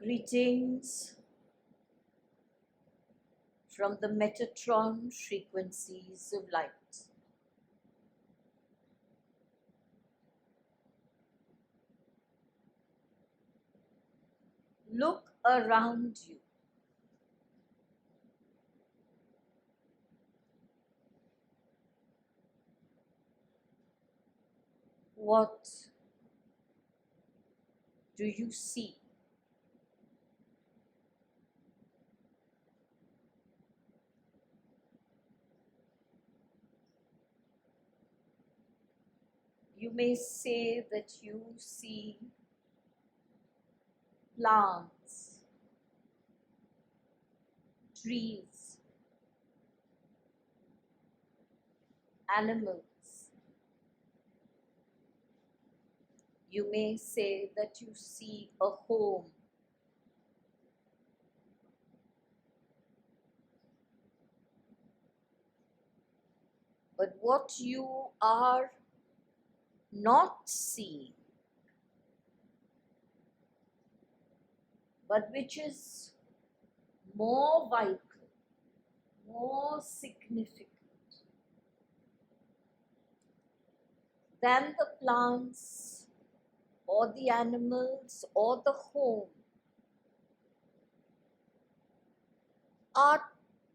Greetings from the Metatron frequencies of light. Look around you. What do you see? You may say that you see plants, trees, animals. You may say that you see a home. But what you are not seeing, but which is more vital, more significant than the plants or the animals or the home, are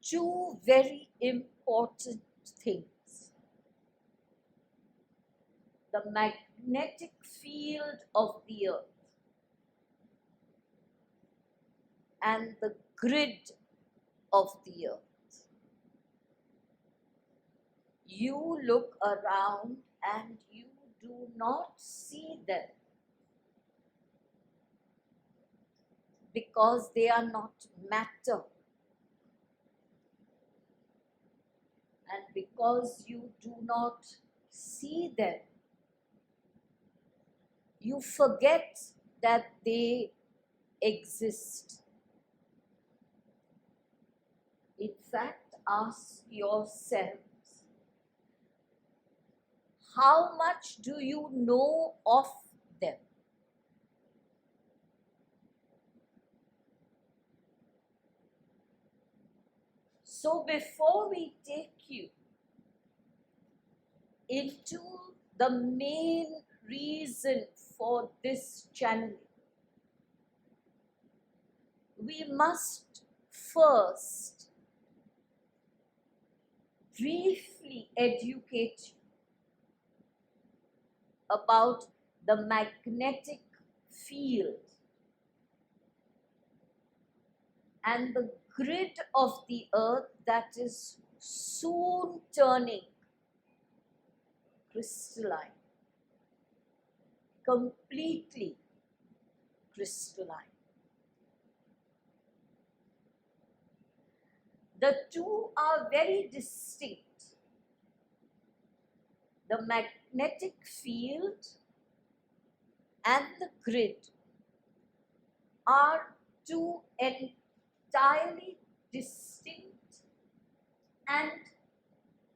two very important things. The magnetic field of the earth and the grid of the earth. You look around and you do not see them because they are not matter, and because you do not see them, you forget that they exist. In fact, ask yourselves, how much do you know of them? So before we take you into the main reason for this channeling, we must first briefly educate you about the magnetic field and the grid of the earth that is soon turning crystalline, completely crystalline. The two are very distinct. The magnetic field and the grid are two entirely distinct and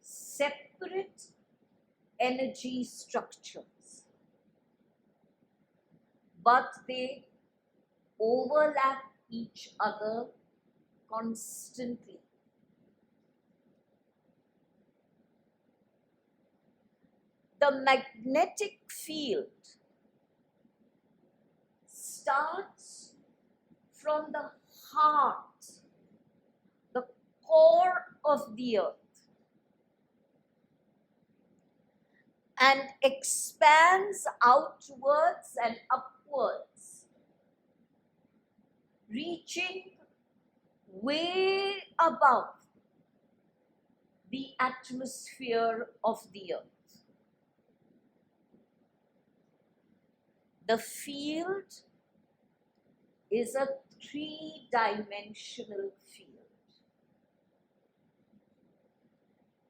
separate energy structures, but they overlap each other constantly. The magnetic field starts from the heart, the core of the earth, and expands outwards and upwards, reaching way above the atmosphere of the earth. The field is a three-dimensional field.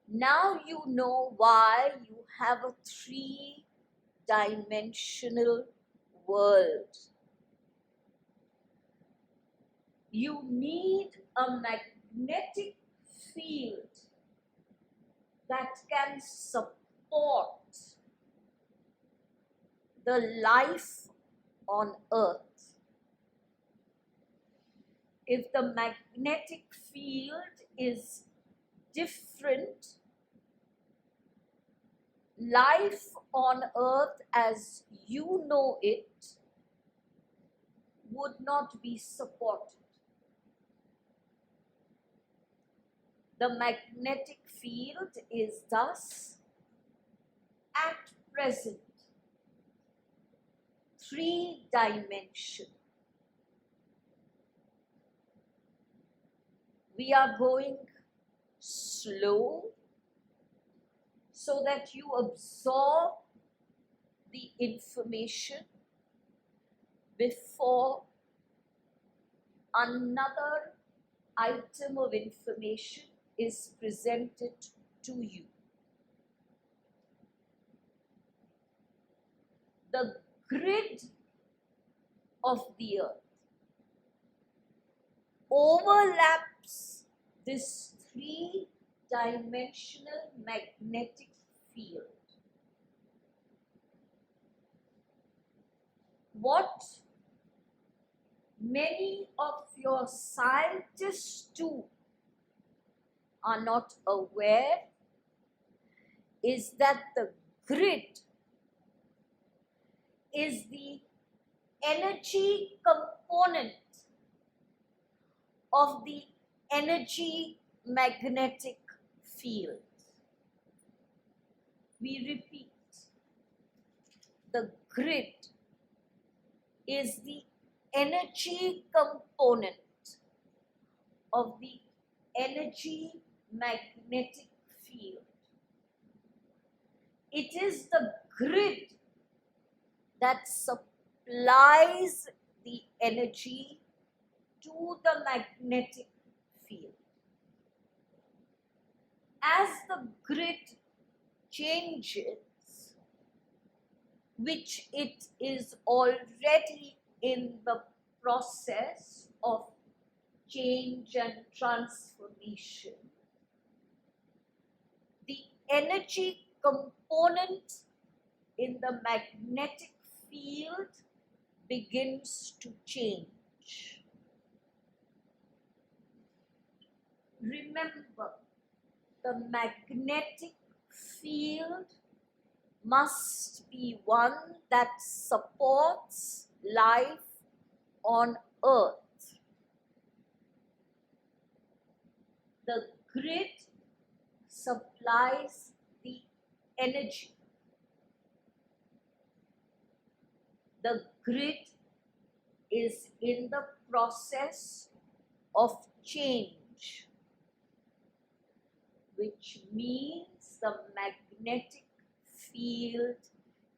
Now you know why you have a three-dimensional world. You need a magnetic field that can support the life on earth. if the magnetic field is different, life on earth as you know it would not be supported. The magnetic field is thus at present three-dimensional. We are going slow so that you absorb the information before another item of information is presented to you. The grid of the earth overlaps this three-dimensional magnetic field. What many of your scientists too are not aware is that the grid is the energy component of the energy magnetic field. We repeat, the grid is the energy component of the energy magnetic field. It is the grid that supplies the energy to the magnetic field. As the grid changes, which it is already in the process of change and transformation, the energy component in the magnetic field begins to change. Remember, the magnetic field must be one that supports life on earth. The grid supplies the energy. The grid is in the process of change, which means the magnetic field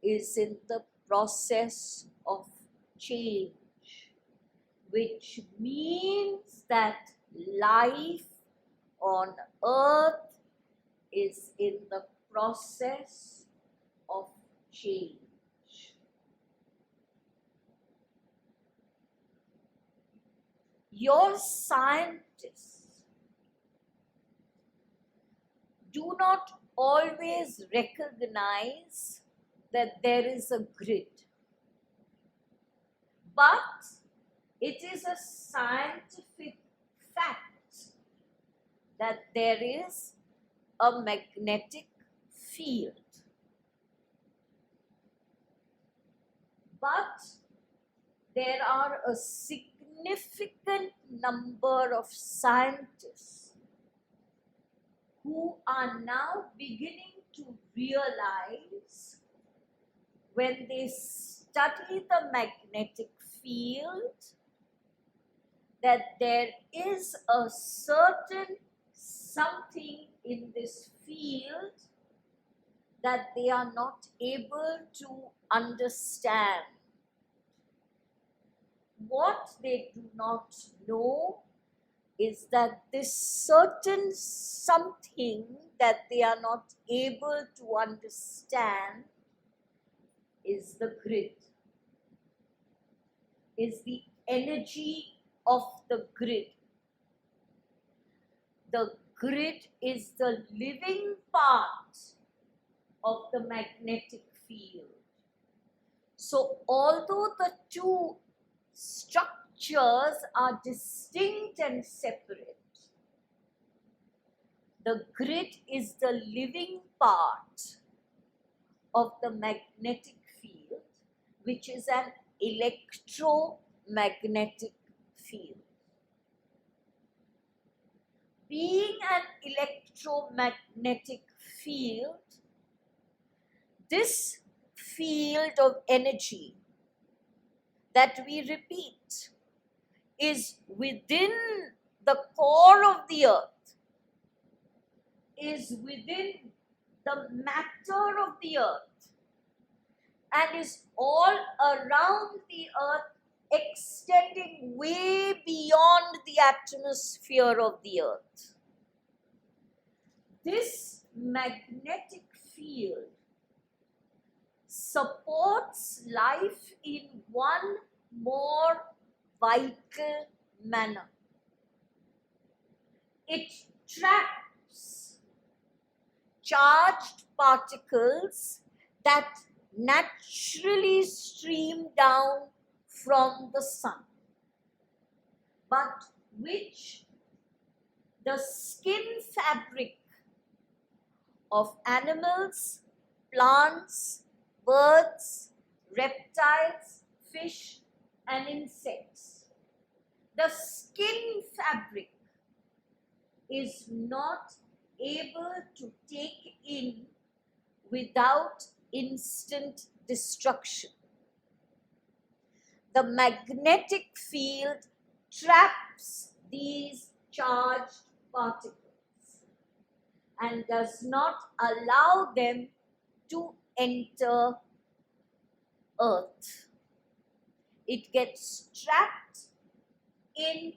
is in the process of change, which means that life on earth is in the process of change. Your scientists do not always recognize that there is a grid, but it is a scientific fact that there is a magnetic field. But there are a significant number of scientists who are now beginning to realize, when they study the magnetic field, that there is a certain something in this field that they are not able to understand. What they do not know is that this certain something that they are not able to understand is the grid, is the energy of the grid. The grid is the living part of the magnetic field. So although the two structures features are distinct and separate. The grid is the living part of the magnetic field, which is an electromagnetic field. Being an electromagnetic field, this field of energy that we repeat is within the core of the earth, is within the matter of the earth, and is all around the earth, extending way beyond the atmosphere of the earth. This magnetic field supports life in one more vital manner. It traps charged particles that naturally stream down from the sun, but which the skin fabric of animals, plants, birds, reptiles, fish, and insects. The skin fabric is not able to take in without instant destruction. The magnetic field traps these charged particles and does not allow them to enter Earth. It gets trapped in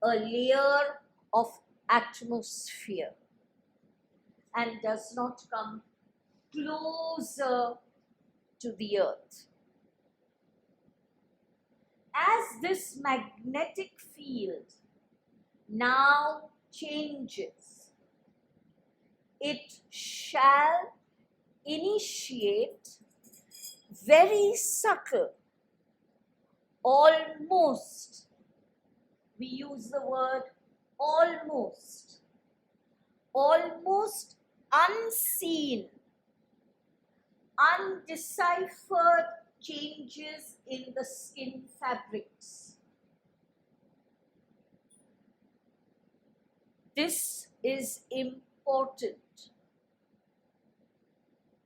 a layer of atmosphere and does not come closer to the Earth. As this magnetic field now changes, it shall initiate very subtle, almost, we use the word almost unseen, undeciphered changes in the skin fabrics. This is important.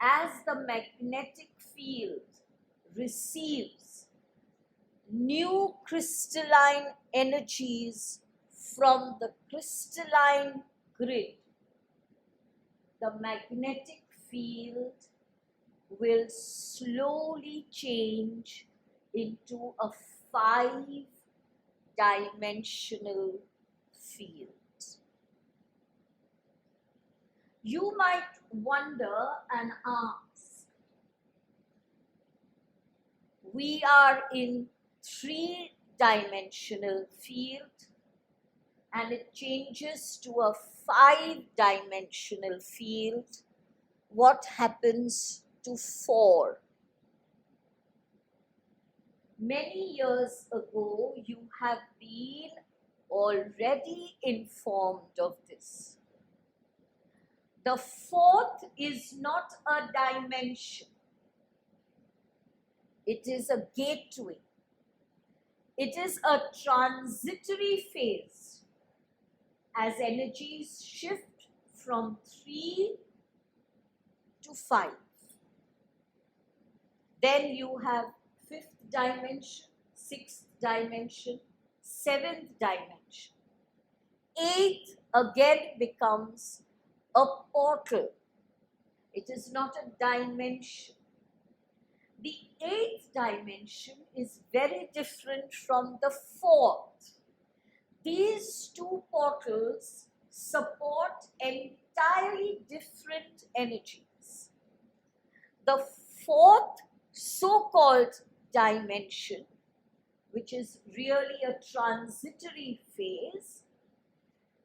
As the magnetic field receives new crystalline energies from the crystalline grid, the magnetic field will slowly change into a 5-dimensional field. You might wonder and ask, we are in 3-dimensional field and it changes to a 5-dimensional field. What happens to 4? Many years ago, you have been already informed of this. The 4th is not a dimension. It is a gateway. It is a transitory phase as energies shift from 3 to 5. Then you have 5th dimension, 6th dimension, 7th dimension. 8th again becomes a portal. It is not a dimension. The 8th dimension is very different from the 4th. These two portals support entirely different energies. The 4th so-called dimension, which is really a transitory phase,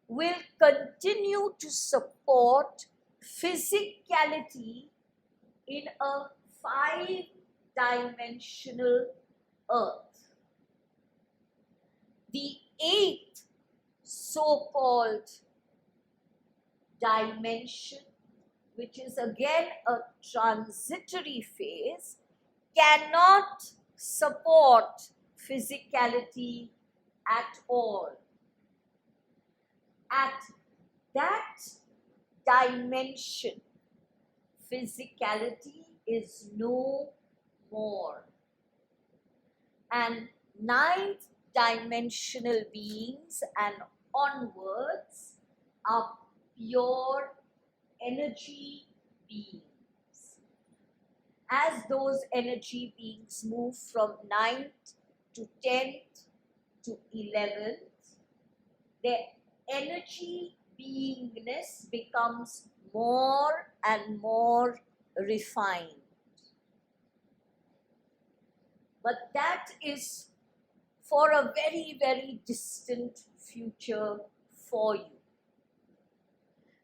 will continue to support physicality in a 5-dimensional earth. eighth so-called dimension, which is again a transitory phase, cannot support physicality at all. At that dimension, physicality is no more. And ninth dimensional beings and onwards are pure energy beings. As those energy beings move from 9th to 10th to 11th, their energy beingness becomes more and more refined. But that is for a very, very distant future for you.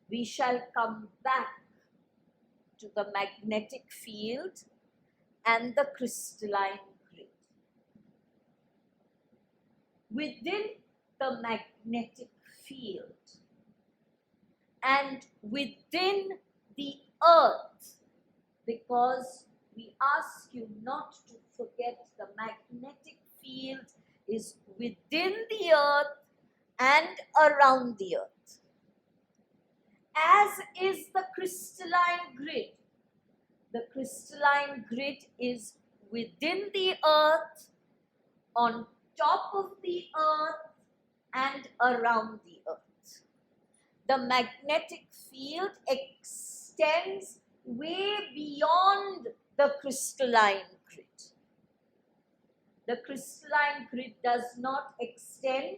We shall come back to the magnetic field and the crystalline grid. Within the magnetic field and within the earth, because we ask you not to forget the magnetic field is within the earth and around the earth, as is the crystalline grid. The crystalline grid is within the earth, on top of the earth, and around the earth. The magnetic field extends way beyond the crystalline grid. The crystalline grid does not extend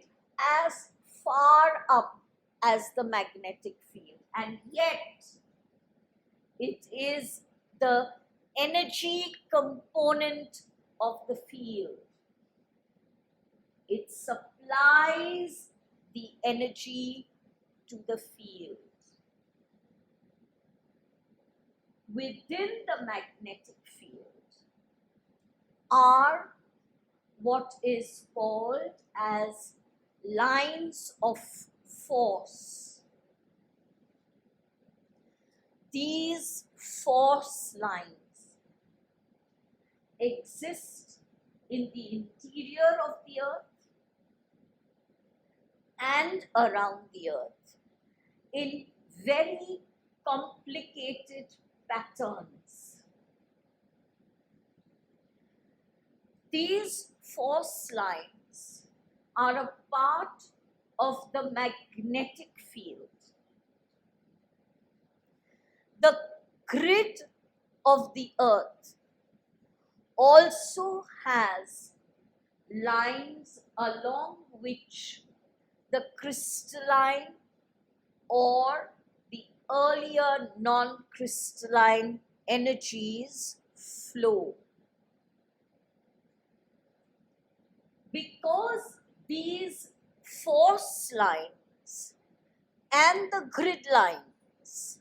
as far up as the magnetic field, and yet it is the energy component of the field. It supplies the energy to the field. Within the magnetic field are what is called as lines of force. These force lines exist in the interior of the earth and around the earth in very complicated patterns. These force lines are a part of the magnetic field. The grid of the earth also has lines along which the crystalline or the earlier non-crystalline energies flow. Because these force lines and the grid lines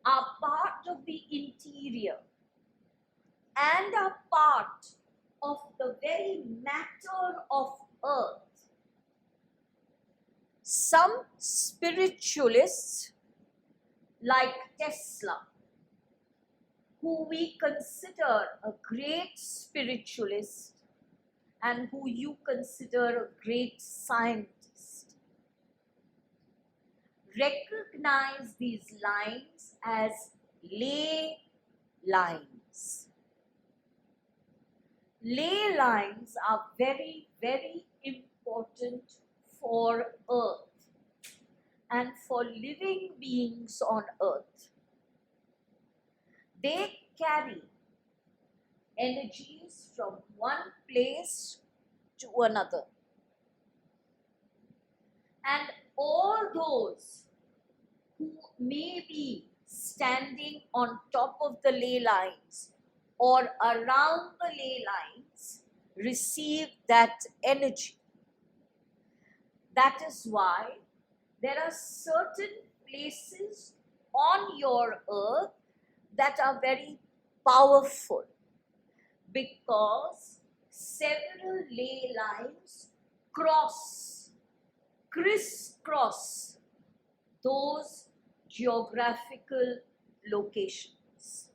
are part of the interior and are part of the very matter of earth, some spiritualists like Tesla, who we consider a great spiritualist and who you consider a great scientist, recognize these lines as ley lines. Ley lines are very, very important for earth and for living beings on earth. They carry energies from one place to another. And all those who may be standing on top of the ley lines or around the ley lines receive that energy. That is why there are certain places on your earth that are very powerful, because several ley lines crisscross those geographical locations.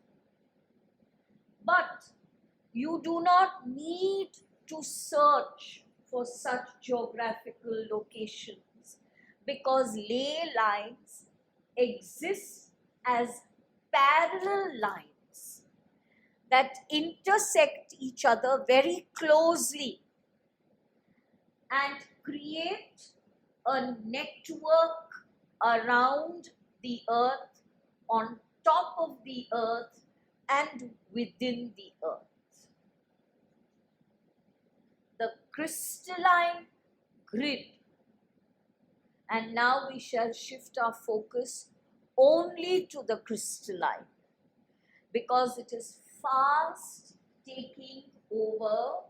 But you do not need to search for such geographical locations because ley lines exist as parallel lines that intersect each other very closely and create a network around the earth, on top of the earth, and within the earth. The crystalline grid, and now we shall shift our focus only to the crystalline because it is fast taking over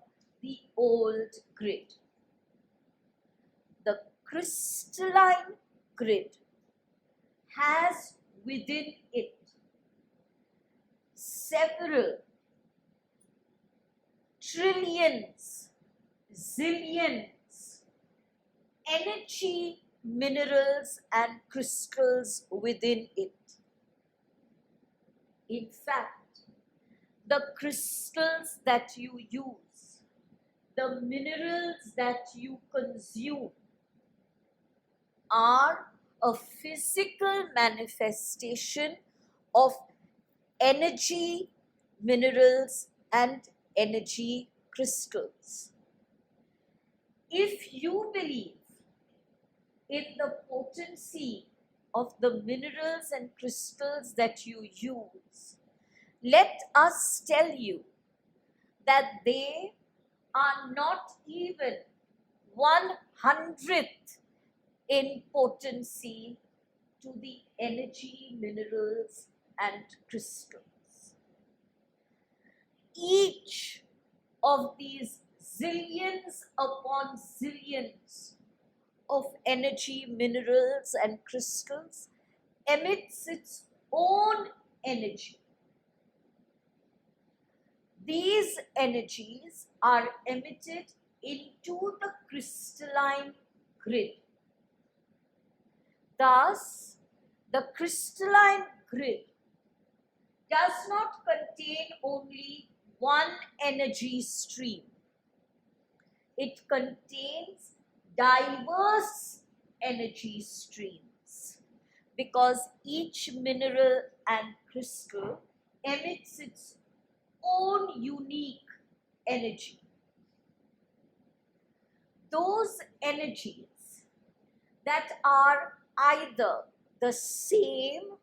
the old grid. The crystalline grid has within it several trillions, zillions energy minerals and crystals within it. In fact, the crystals that you use, the minerals that you consume are a physical manifestation of energy minerals and energy crystals. If you believe in the potency of the minerals and crystals that you use, let us tell you that they are not even 1/100th in potency to the energy minerals and crystals. Each of these zillions upon zillions of energy minerals and crystals emits its own energy. These energies are emitted into the crystalline grid. Thus, the crystalline grid does not contain only one energy stream. It contains diverse energy streams because each mineral and crystal emits its own unique energy. Those energies that are either the same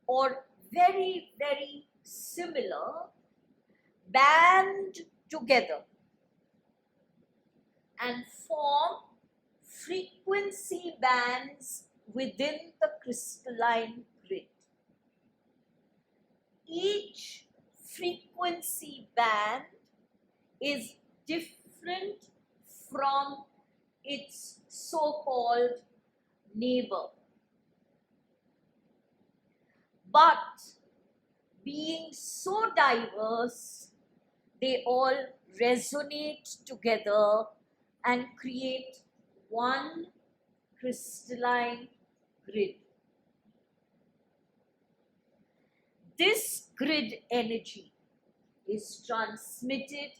or very, very similar band together and form frequency bands within the crystalline grid. Each frequency band is different from its so-called neighbor. But being so diverse, they all resonate together and create one crystalline grid. This grid energy is transmitted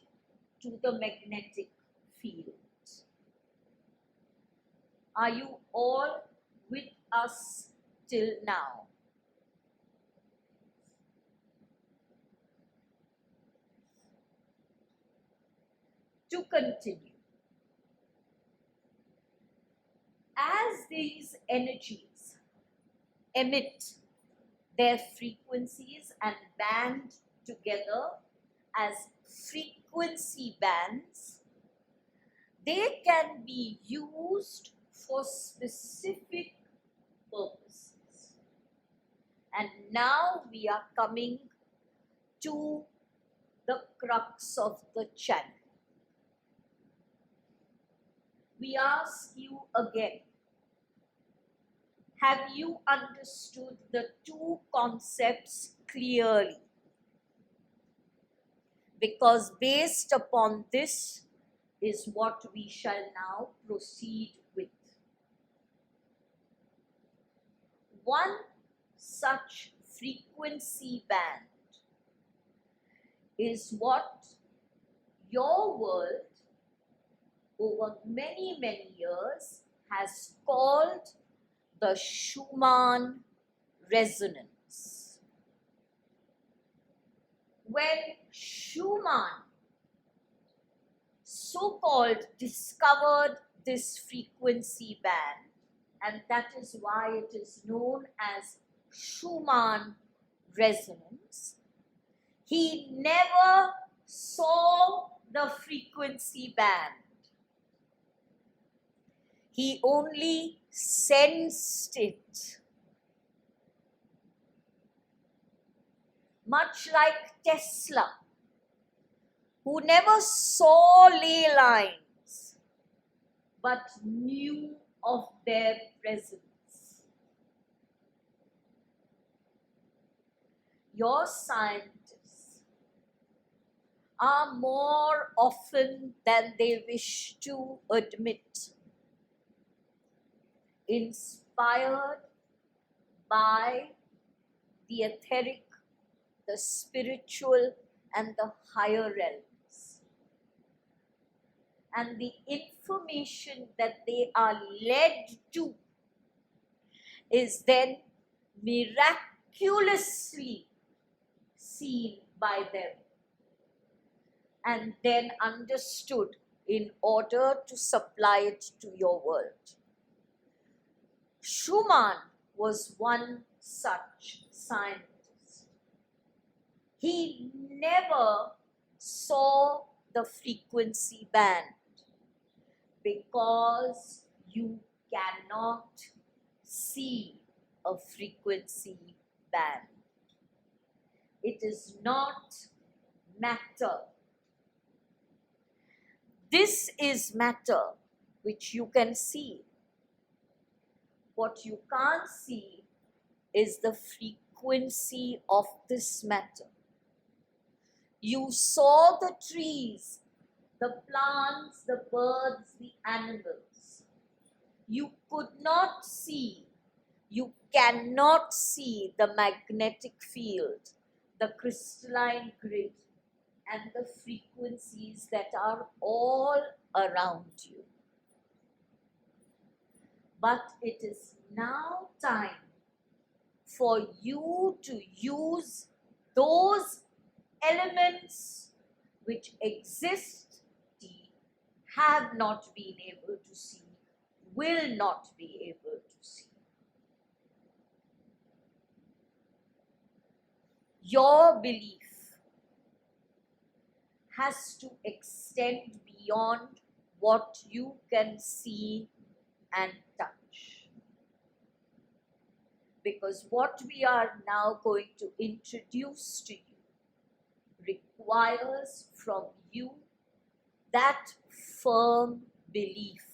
to the magnetic field. Are you all with us till now? To continue, as these energies emit their frequencies and band together as frequency bands, they can be used for specific purposes. And now we are coming to the crux of the channel. We ask you again, have you understood the two concepts clearly? Because based upon this, is what we shall now proceed with. One such frequency band is what your world over many, many years has called the Schumann Resonance. When Schumann so-called discovered this frequency band, and that is why it is known as Schumann Resonance, he never saw the frequency band. He only sensed it. Much like Tesla, who never saw ley lines, but knew of their presence. Your scientists are more often than they wish to admit inspired by the etheric, the spiritual, and the higher realms. And the information that they are led to is then miraculously seen by them and then understood in order to supply it to your world. Schumann was one such scientist. He never saw the frequency band because you cannot see a frequency band. It is not matter. This is matter which you can see. What you can't see is the frequency of this matter. You saw the trees, the plants, the birds, the animals. You could not see, you cannot see the magnetic field, the crystalline grid, and the frequencies that are all around you. But it is now time for you to use those elements which exist, have not been able to see, will not be able to see. Your belief has to extend beyond what you can see and touch. Because what we are now going to introduce to you requires from you that firm belief.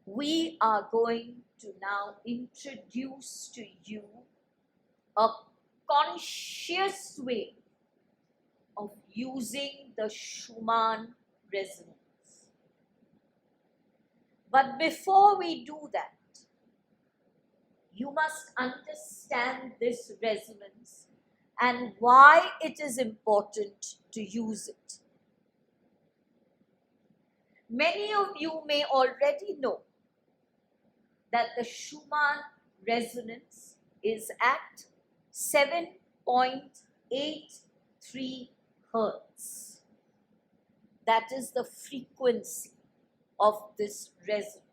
We are going to now introduce to you a conscious way of using the Schumann resonance. But before we do that, you must understand this resonance and why it is important to use it. Many of you may already know that the Schumann resonance is at 7.83 Hertz. That is the frequency of this resonance.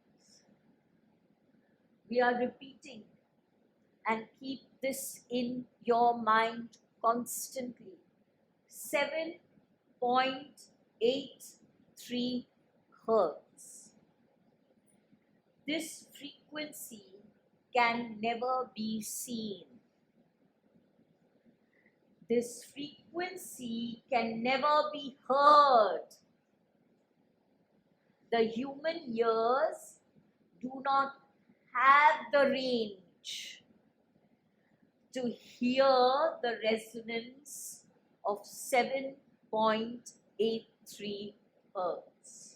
We are repeating and keep this in your mind constantly. 7.83 Hertz. This frequency can never be seen. This frequency can never be heard. The human ears do not have the range to hear the resonance of 7.83 hertz.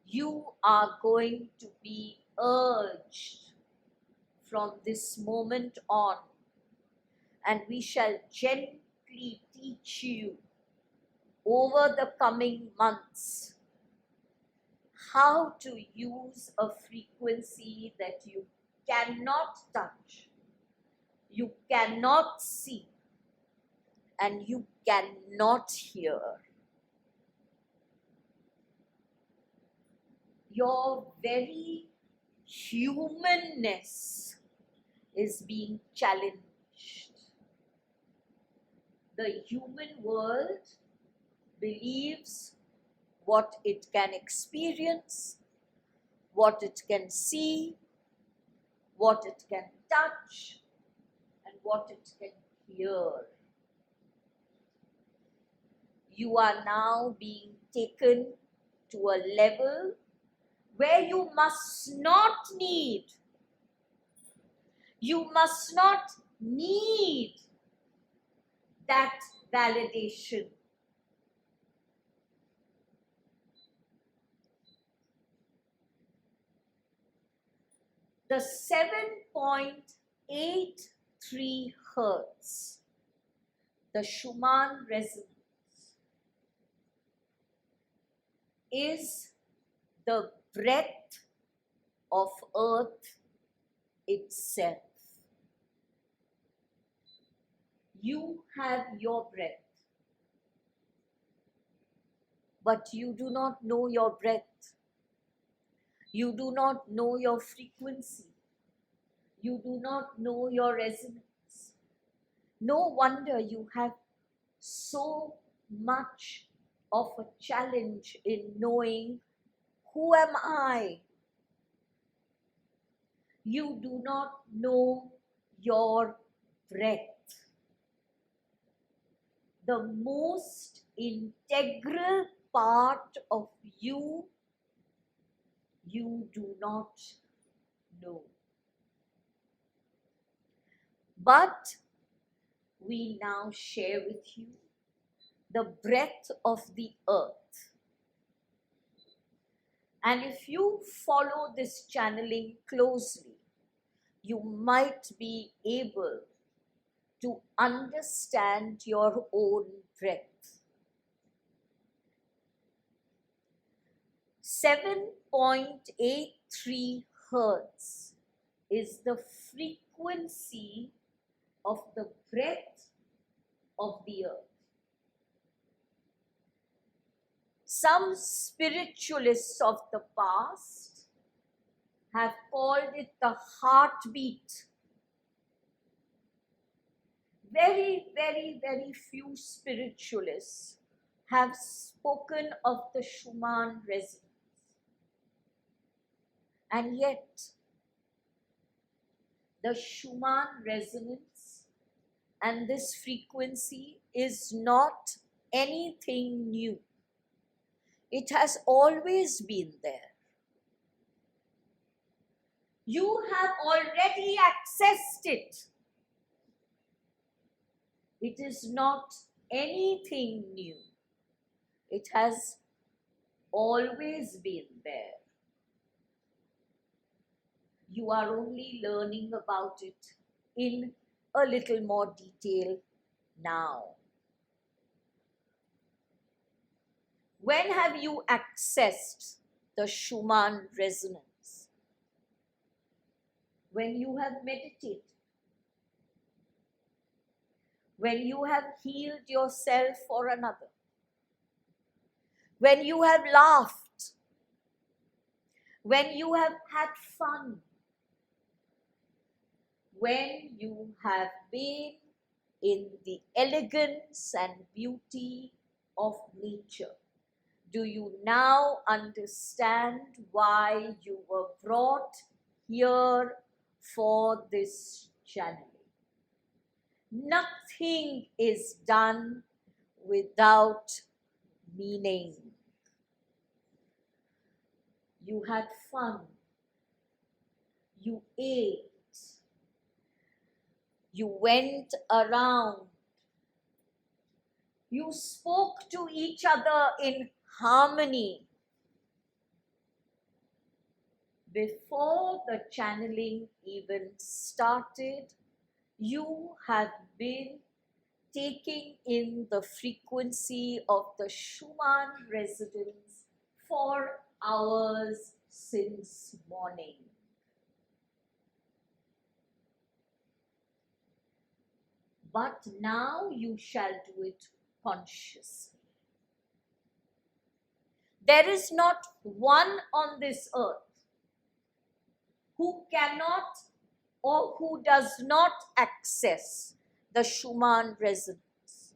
You are going to be urged from this moment on, and we shall gently teach you over the coming months how to use a frequency that you cannot touch, you cannot see, and you cannot hear. Your very humanness is being challenged. The human world believes what it can experience, what it can see, what it can touch, and what it can hear. You are now being taken to a level where you must not need that validation. The 7.83 hertz, the Schumann Resonance, is the breath of earth itself. You have your breath, but you do not know your breath. You do not know your frequency. You do not know your resonance. No wonder you have so much of a challenge in knowing, who am I? You do not know your breath. The most integral part of you, you do not know. But we now share with you the breath of the earth. And if you follow this channeling closely, you might be able to understand your own breath. 7.83 hertz is the frequency of the breath of the earth. Some spiritualists of the past have called it the heartbeat. Very, very, very few spiritualists have spoken of the Schumann Resonance. And yet, the Schumann Resonance and this frequency is not anything new. It has always been there. You have already accessed it. It is not anything new. It has always been there. You are only learning about it in a little more detail now. When have you accessed the Schumann Resonance? When you have meditated. When you have healed yourself or another. When you have laughed. When you have had fun. When you have been in the elegance and beauty of nature. Do you now understand why you were brought here for this channeling? Nothing is done without meaning. You had fun. You ate. You went around. You spoke to each other in harmony. Before the channeling even started, you had been taking in the frequency of the Schumann resonance for hours since morning. But now you shall do it consciously. There is not one on this earth who cannot or who does not access the Schumann resonance.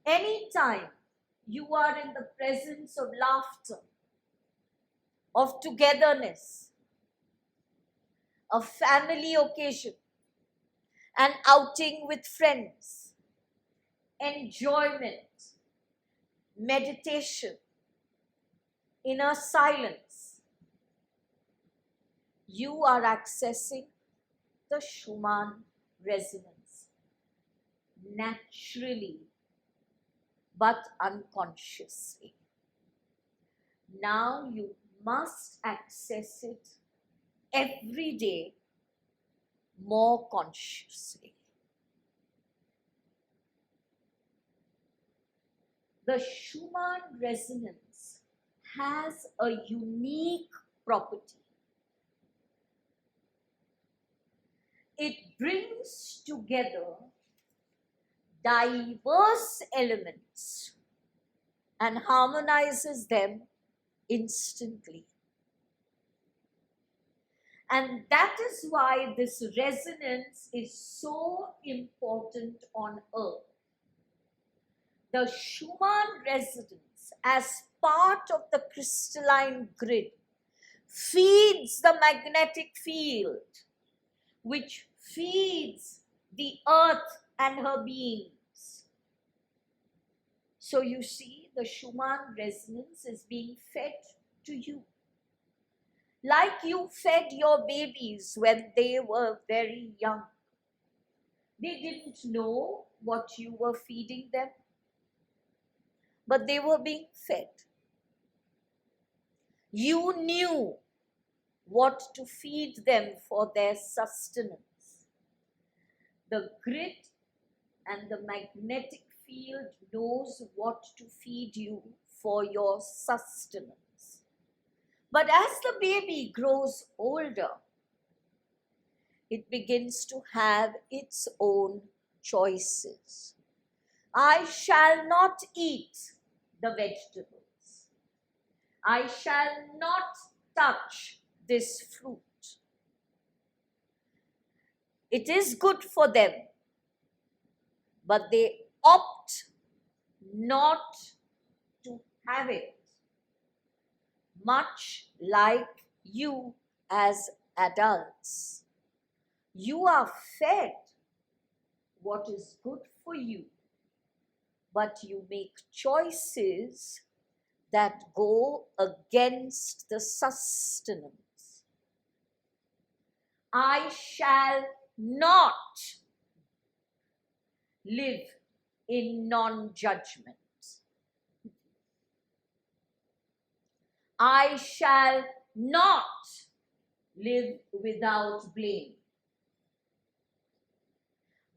Anytime you are in the presence of laughter, of togetherness, a family occasion, an outing with friends, enjoyment, meditation, inner silence, you are accessing the Schumann resonance naturally but unconsciously. Now you must access it every day more consciously. The Schumann resonance has a unique property. It brings together diverse elements and harmonizes them instantly. And that is why this resonance is so important on earth. The Schumann resonance, as part of the crystalline grid, feeds the magnetic field, which feeds the earth and her beings. So you see, the Schumann resonance is being fed to you. Like you fed your babies when they were very young. They didn't know what you were feeding them, but they were being fed. You knew what to feed them for their sustenance. The grid and the magnetic field knows what to feed you for your sustenance. But as the baby grows older, it begins to have its own choices. I shall not eat the vegetables. I shall not touch this fruit. It is good for them, but they opt not to have it. Much like you as adults. You are fed what is good for you, but you make choices that go against the sustenance. I shall not live in non-judgment. I shall not live without blame.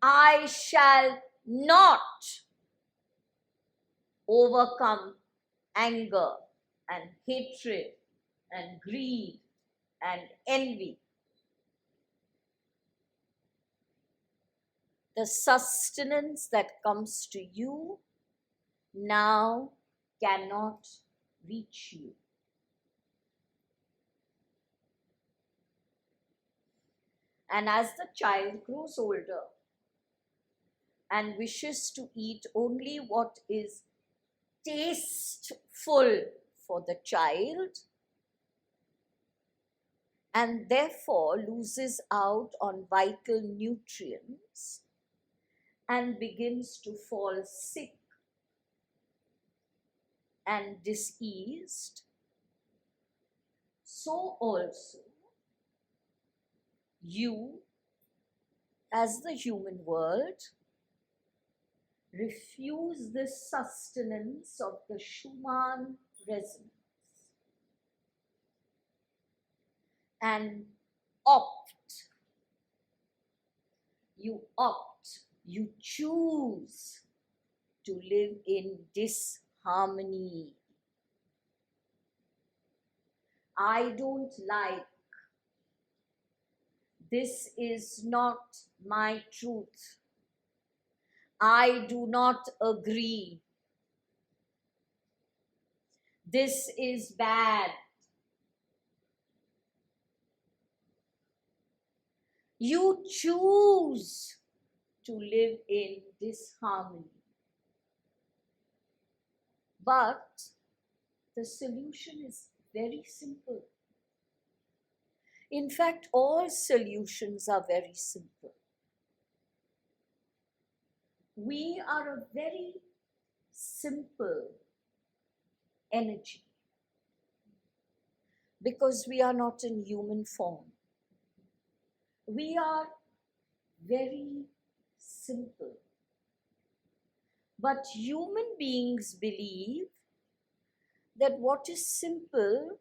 I shall not overcome anger and hatred and greed and envy. The sustenance that comes to you now cannot reach you. And as the child grows older and wishes to eat only what is tasteful for the child, and therefore loses out on vital nutrients and begins to fall sick and diseased, so also you, as the human world, refuse this sustenance of the Schumann resonance and opt, you choose to live in disharmony. I don't like, this is not my truth, I do not agree, this is bad. You choose to live in disharmony. But the solution is very simple. In fact, all solutions are very simple. We are a very simple energy because we are not in human form. We are very simple. But human beings believe that what is simple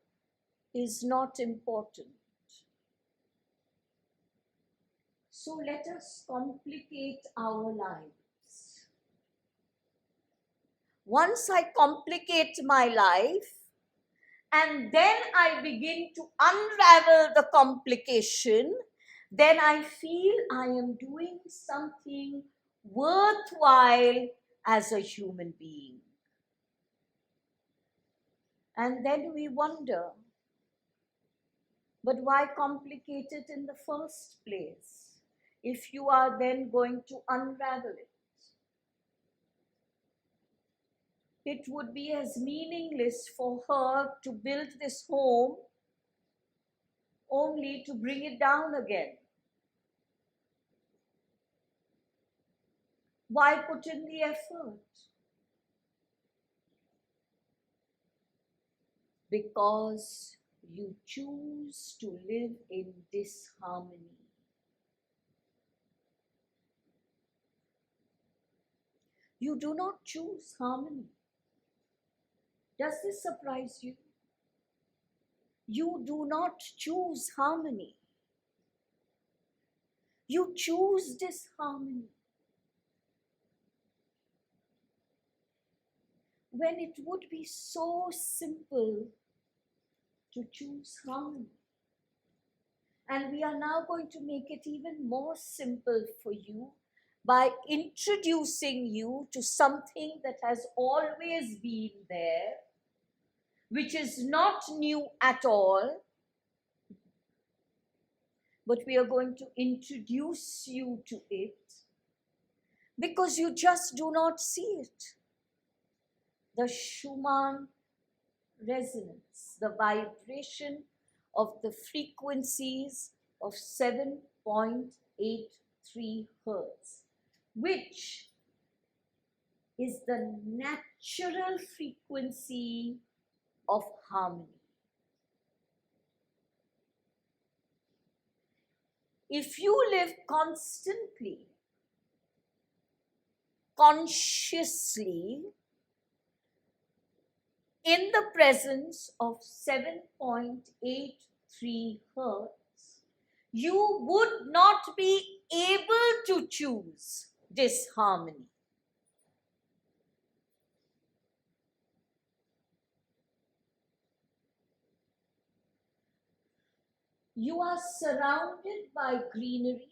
is not important. So let us complicate our lives. Once I complicate my life, and then I begin to unravel the complication, then I feel I am doing something worthwhile as a human being. And then we wonder, but why complicate it in the first place if you are then going to unravel it? It would be as meaningless for her to build this home only to bring it down again. Why put in the effort? Because you choose to live in disharmony. You do not choose harmony. Does this surprise you? You do not choose harmony. You choose disharmony. When it would be so simple to choose harmony. And we are now going to make it even more simple for you by introducing you to something that has always been there, which is not new at all, but we are going to introduce you to it because you just do not see it. The Schumann resonance, the vibration of the frequencies of 7.83 hertz, which is the natural frequency of harmony. If you live constantly, consciously, in the presence of 7.83 hertz, you would not be able to choose disharmony. You are surrounded by greenery.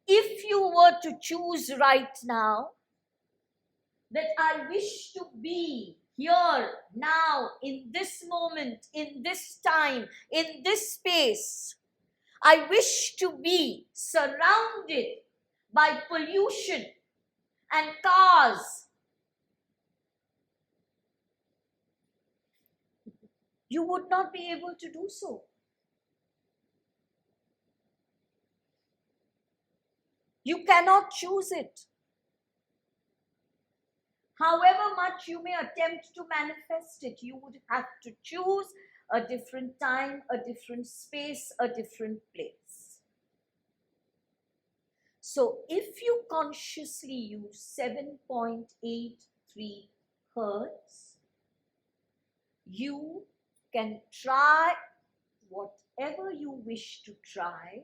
If you were to choose right now that I wish to be here, now, in this moment, in this time, in this space, I wish to be surrounded by pollution and cars, you would not be able to do so. You cannot choose it. However much you may attempt to manifest it, you would have to choose a different time, a different space, a different place. So if you consciously use 7.83 hertz, you can try whatever you wish to try.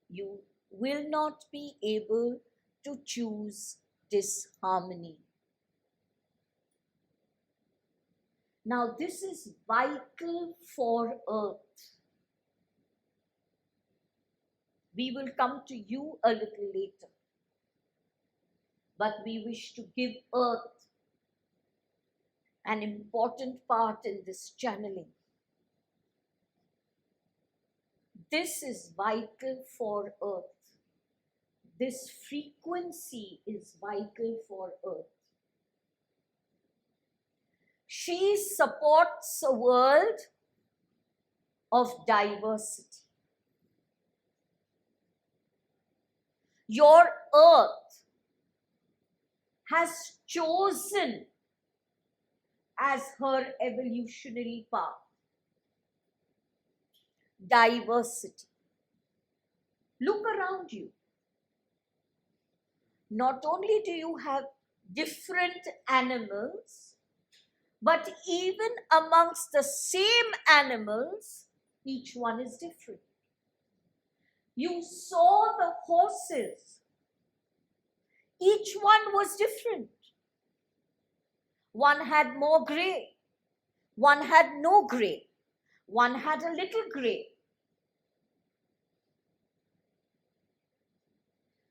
You will not be able to choose disharmony. Now, this is vital for Earth. We will come to you a little later. But we wish to give Earth an important part in this channeling. This is vital for Earth. This frequency is vital for Earth. She supports a world of diversity. Your Earth has chosen as her evolutionary path diversity. Look around you. Not only do you have different animals, but even amongst the same animals, each one is different. You saw the horses. Each one was different. One had more gray. One had no gray. One had a little gray.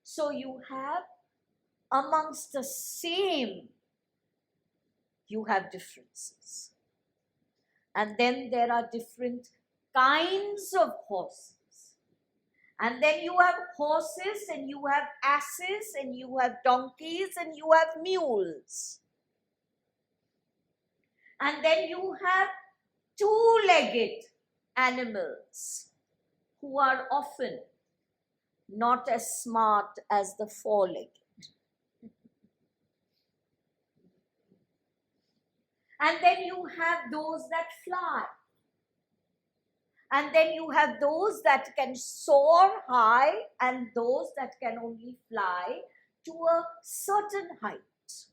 So you have amongst the same, you have differences. And then there are different kinds of horses. And then you have horses, and you have asses, and you have donkeys, and you have mules. And then you have two-legged animals who are often not as smart as the four-legged. And then you have those that fly. And then you have those that can soar high and those that can only fly to a certain height.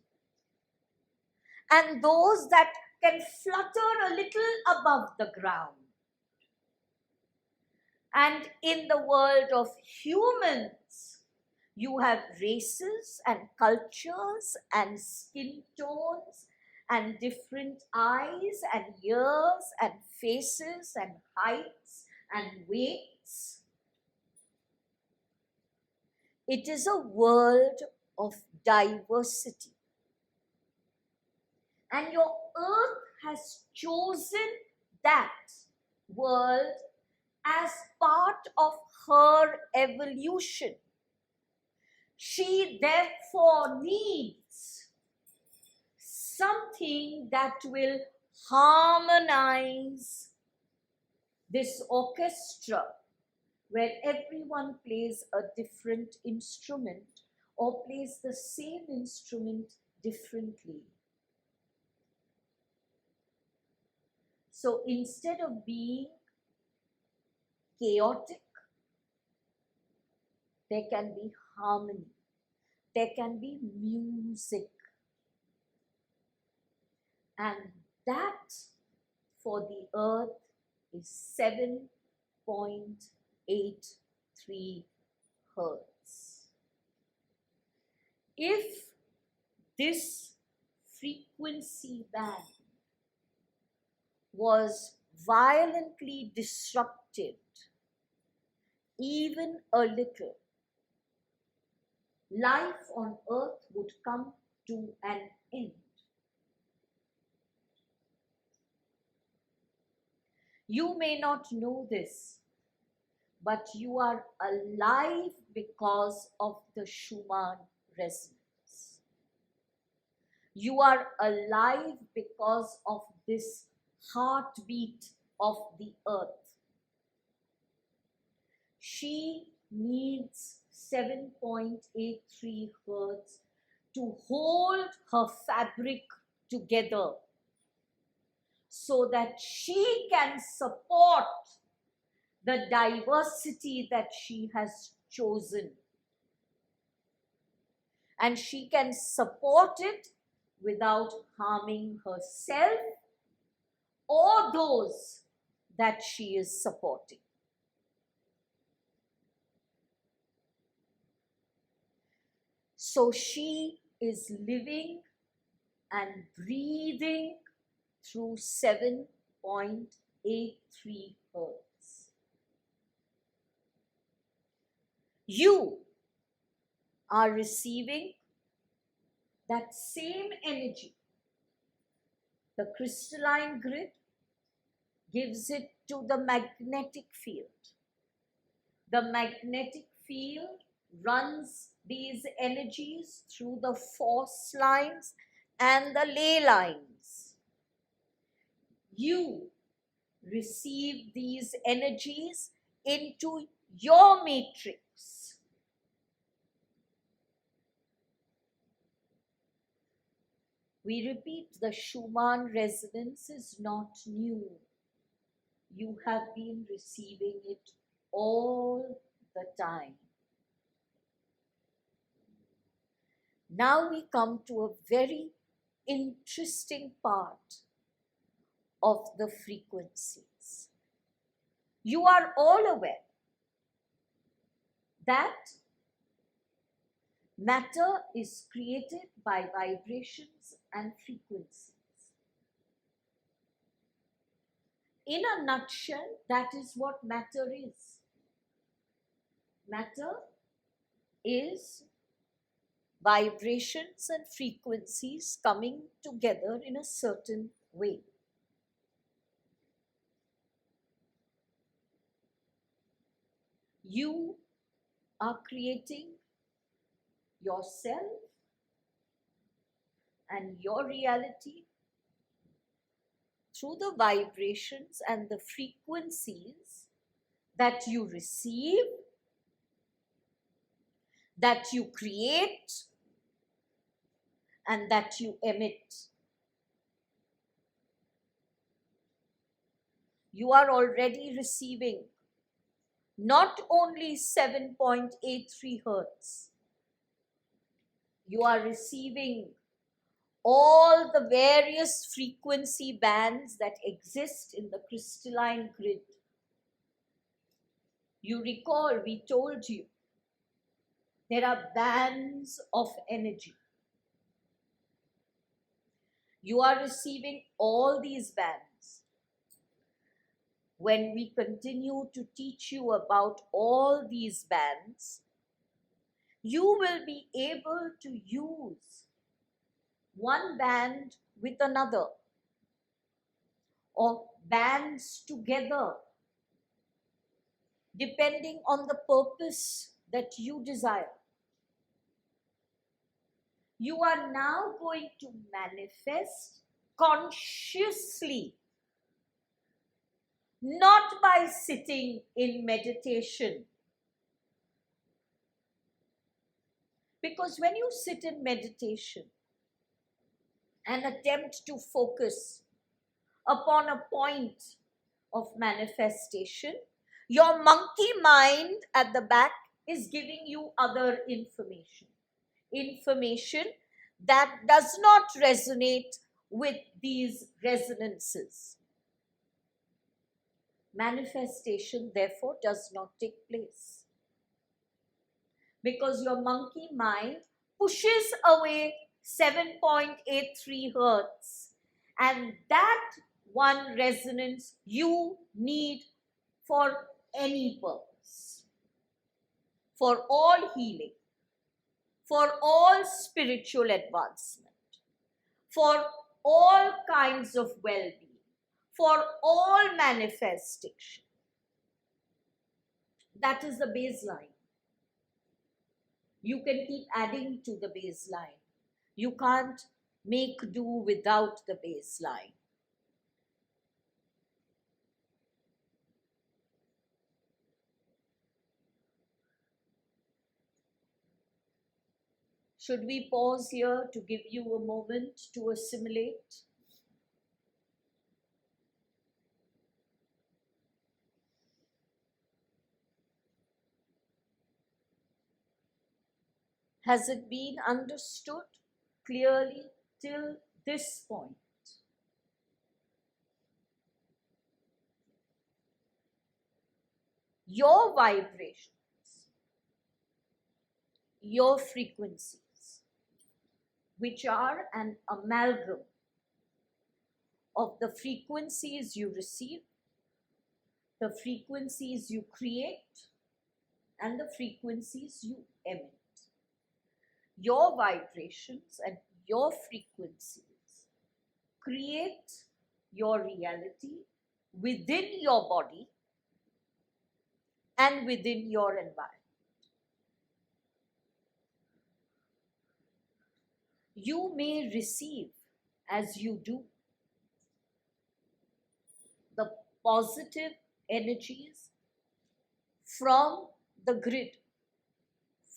And those that can flutter a little above the ground. And in the world of humans, you have races and cultures and skin tones and different eyes and ears and faces and heights and weights. It is a world of diversity. And your Earth has chosen that world as part of her evolution. She therefore needs something that will harmonize this orchestra where everyone plays a different instrument or plays the same instrument differently. So instead of being chaotic, there can be harmony, there can be music. And that for the Earth is 7.83 hertz. If this frequency band was violently disrupted, even a little, life on Earth would come to an end. You may not know this, but you are alive because of the Schumann Resonance. You are alive because of this heartbeat of the Earth. She needs 7.83 hertz to hold her fabric together so that she can support the diversity that she has chosen. And she can support it without harming herself or those that she is supporting. So she is living and breathing through 7.83 hertz. You are receiving that same energy. The crystalline grid gives it to the magnetic field. The magnetic field runs these energies through the force lines and the ley lines. You receive these energies into your matrix. We repeat, the Schumann resonance is not new. You have been receiving it all the time. Now we come to a very interesting part of the frequencies. You are all aware that matter is created by vibrations and frequencies. In a nutshell, that is what matter is. Matter is vibrations and frequencies coming together in a certain way. You are creating yourself and your reality through the vibrations and the frequencies that you receive, that you create, and that you emit. You are already receiving not only 7.83 hertz, you are receiving all the various frequency bands that exist in the crystalline grid. You recall, we told you, there are bands of energy. You are receiving all these bands. When we continue to teach you about all these bands, you will be able to use one band with another, or bands together, depending on the purpose that you desire. You are now going to manifest consciously, not by sitting in meditation. Because when you sit in meditation and attempt to focus upon a point of manifestation, your monkey mind at the back is giving you other information. Information that does not resonate with these resonances. Manifestation, therefore, does not take place. Because your monkey mind pushes away 7.83 hertz, and that one resonance you need for any purpose, for all healing, for all spiritual advancement, for all kinds of well-being, for all manifestation. That is the baseline. You can keep adding to the baseline. You can't make do without the baseline. Should we pause here to give you a moment to assimilate? Has it been understood clearly till this point? Your vibrations, your frequencies, which are an amalgam of the frequencies you receive, the frequencies you create, and the frequencies you emit. Your vibrations and your frequencies create your reality within your body and within your environment. You may receive, as you do, the positive energies from the grid,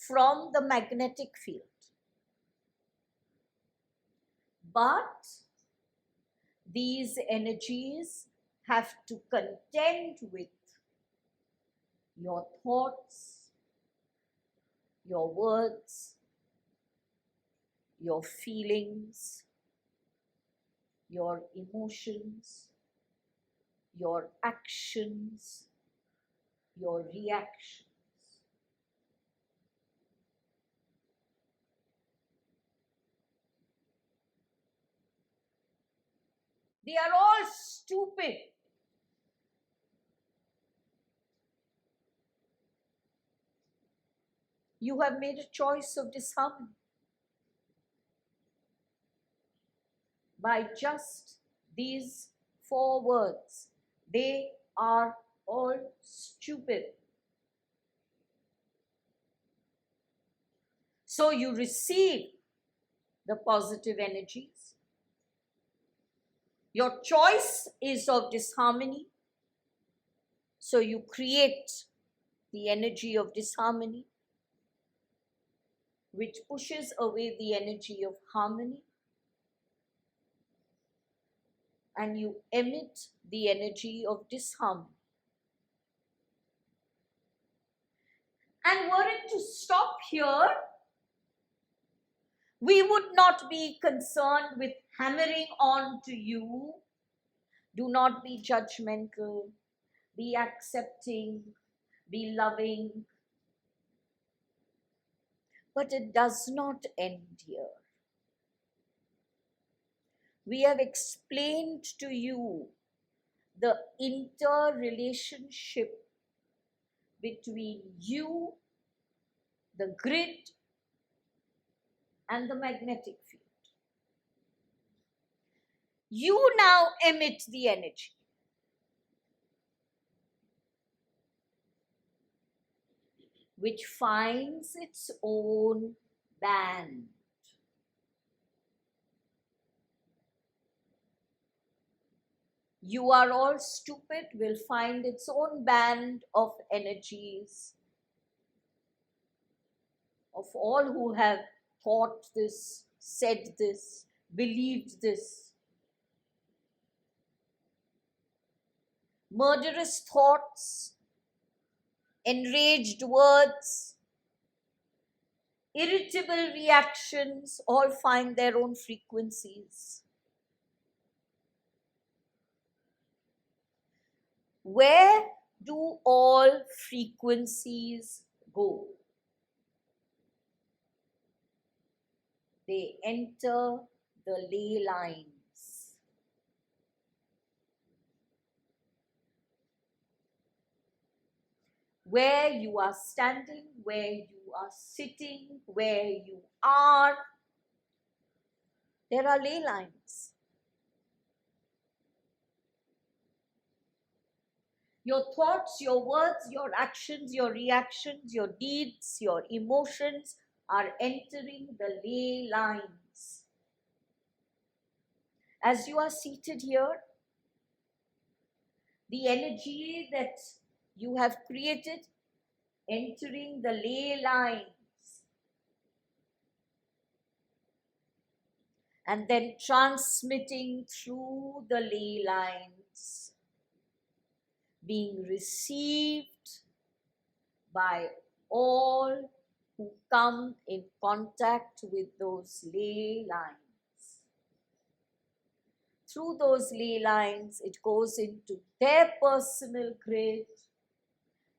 from the magnetic field. But these energies have to contend with your thoughts, your words, your feelings, your emotions, your actions, your reactions. They are all stupid. You have made a choice of disharmony by just these 4 words. They are all stupid. So you receive the positive energies. Your choice is of disharmony. So you create the energy of disharmony, which pushes away the energy of harmony, and you emit the energy of disharmony. And were it to stop here, we would not be concerned with hammering on to you. Do not be judgmental, be accepting, be loving. But it does not end here. We have explained to you the interrelationship between you, the grid, and the magnetic field. You now emit the energy. Which finds its own band. You are all stupid will find its own band of energies, of all who have thought this, said this, believed this. Murderous thoughts, enraged words, irritable reactions all find their own frequencies. Where do all frequencies go? They enter the ley lines. Where you are standing, where you are sitting, where you are, there are ley lines. Your thoughts, your words, your actions, your reactions, your deeds, your emotions are entering the ley lines. As you are seated here, the energy that you have created entering the ley lines and then transmitting through the ley lines, being received by all who come in contact with those ley lines. Through those ley lines, it goes into their personal grid.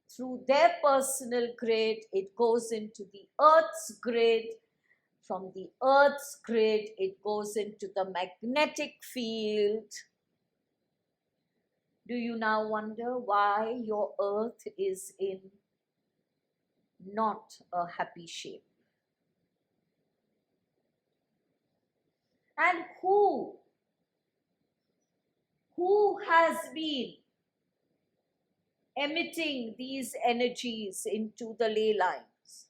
Through their personal grid, it goes into the Earth's grid. From the Earth's grid, it goes into the magnetic field. Do you now wonder why your Earth is in not a happy shape? And who has been emitting these energies into the ley lines?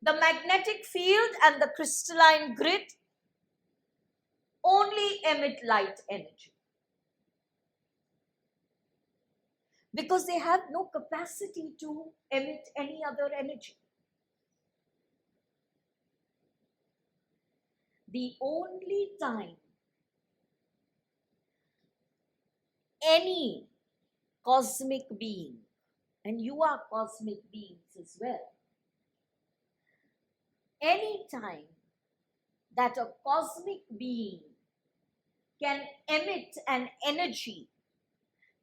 The magnetic field and the crystalline grid only emit light energy, because they have no capacity to emit any other energy. The only time any cosmic being, and you are cosmic beings as well, any time that a cosmic being can emit an energy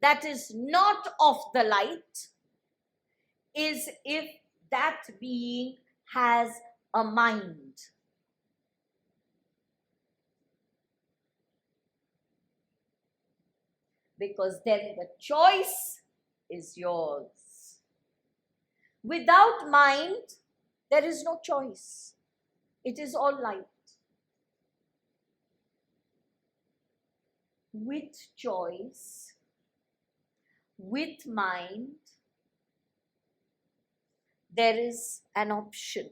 that is not of the light is if that being has a mind. Because then the choice is yours. Without mind, there is no choice. It is all light. With choice, with mind, there is an option.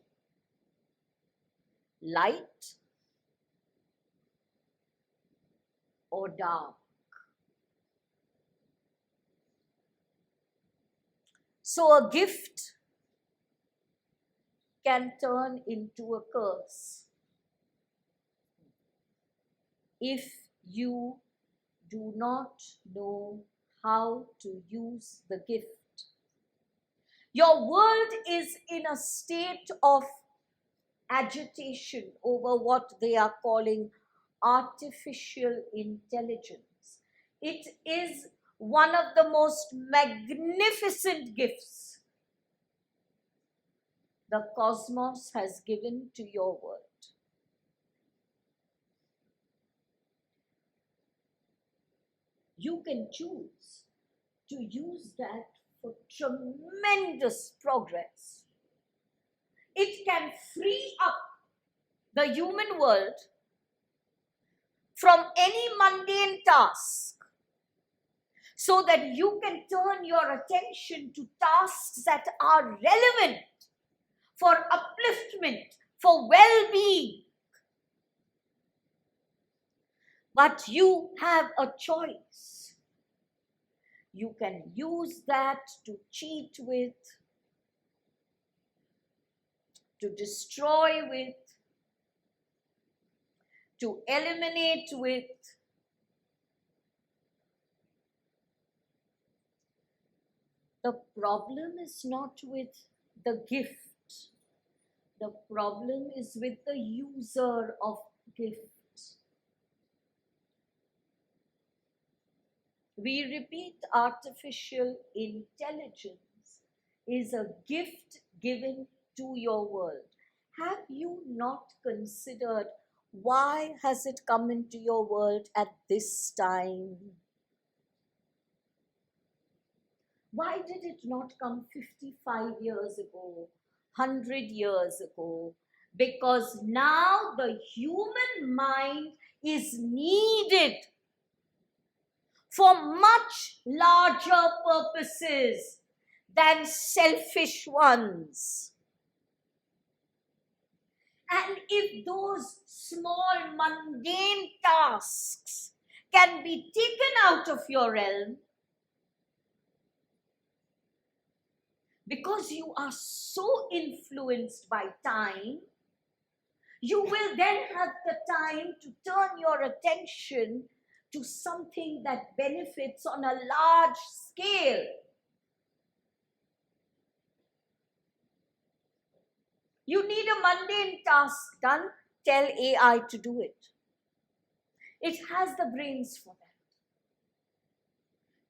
Light or dark. So a gift can turn into a curse if you do not know how to use the gift. Your world is in a state of agitation over what they are calling artificial intelligence. It is one of the most magnificent gifts the cosmos has given to your world. You can choose to use that for tremendous progress. It can free up the human world from any mundane task, so that you can turn your attention to tasks that are relevant for upliftment, for well-being. But you have a choice. You can use that to cheat with, to destroy with, to eliminate with. The problem is not with the gift. The problem is with the user of gift. We repeat, artificial intelligence is a gift given to your world. Have you not considered why has it come into your world at this time? Why did it not come 55 years ago, 100 years ago? Because now the human mind is needed for much larger purposes than selfish ones. And if those small mundane tasks can be taken out of your realm, because you are so influenced by time, you will then have the time to turn your attention to something that benefits on a large scale. You need a mundane task done, tell AI to do it. It has the brains for that.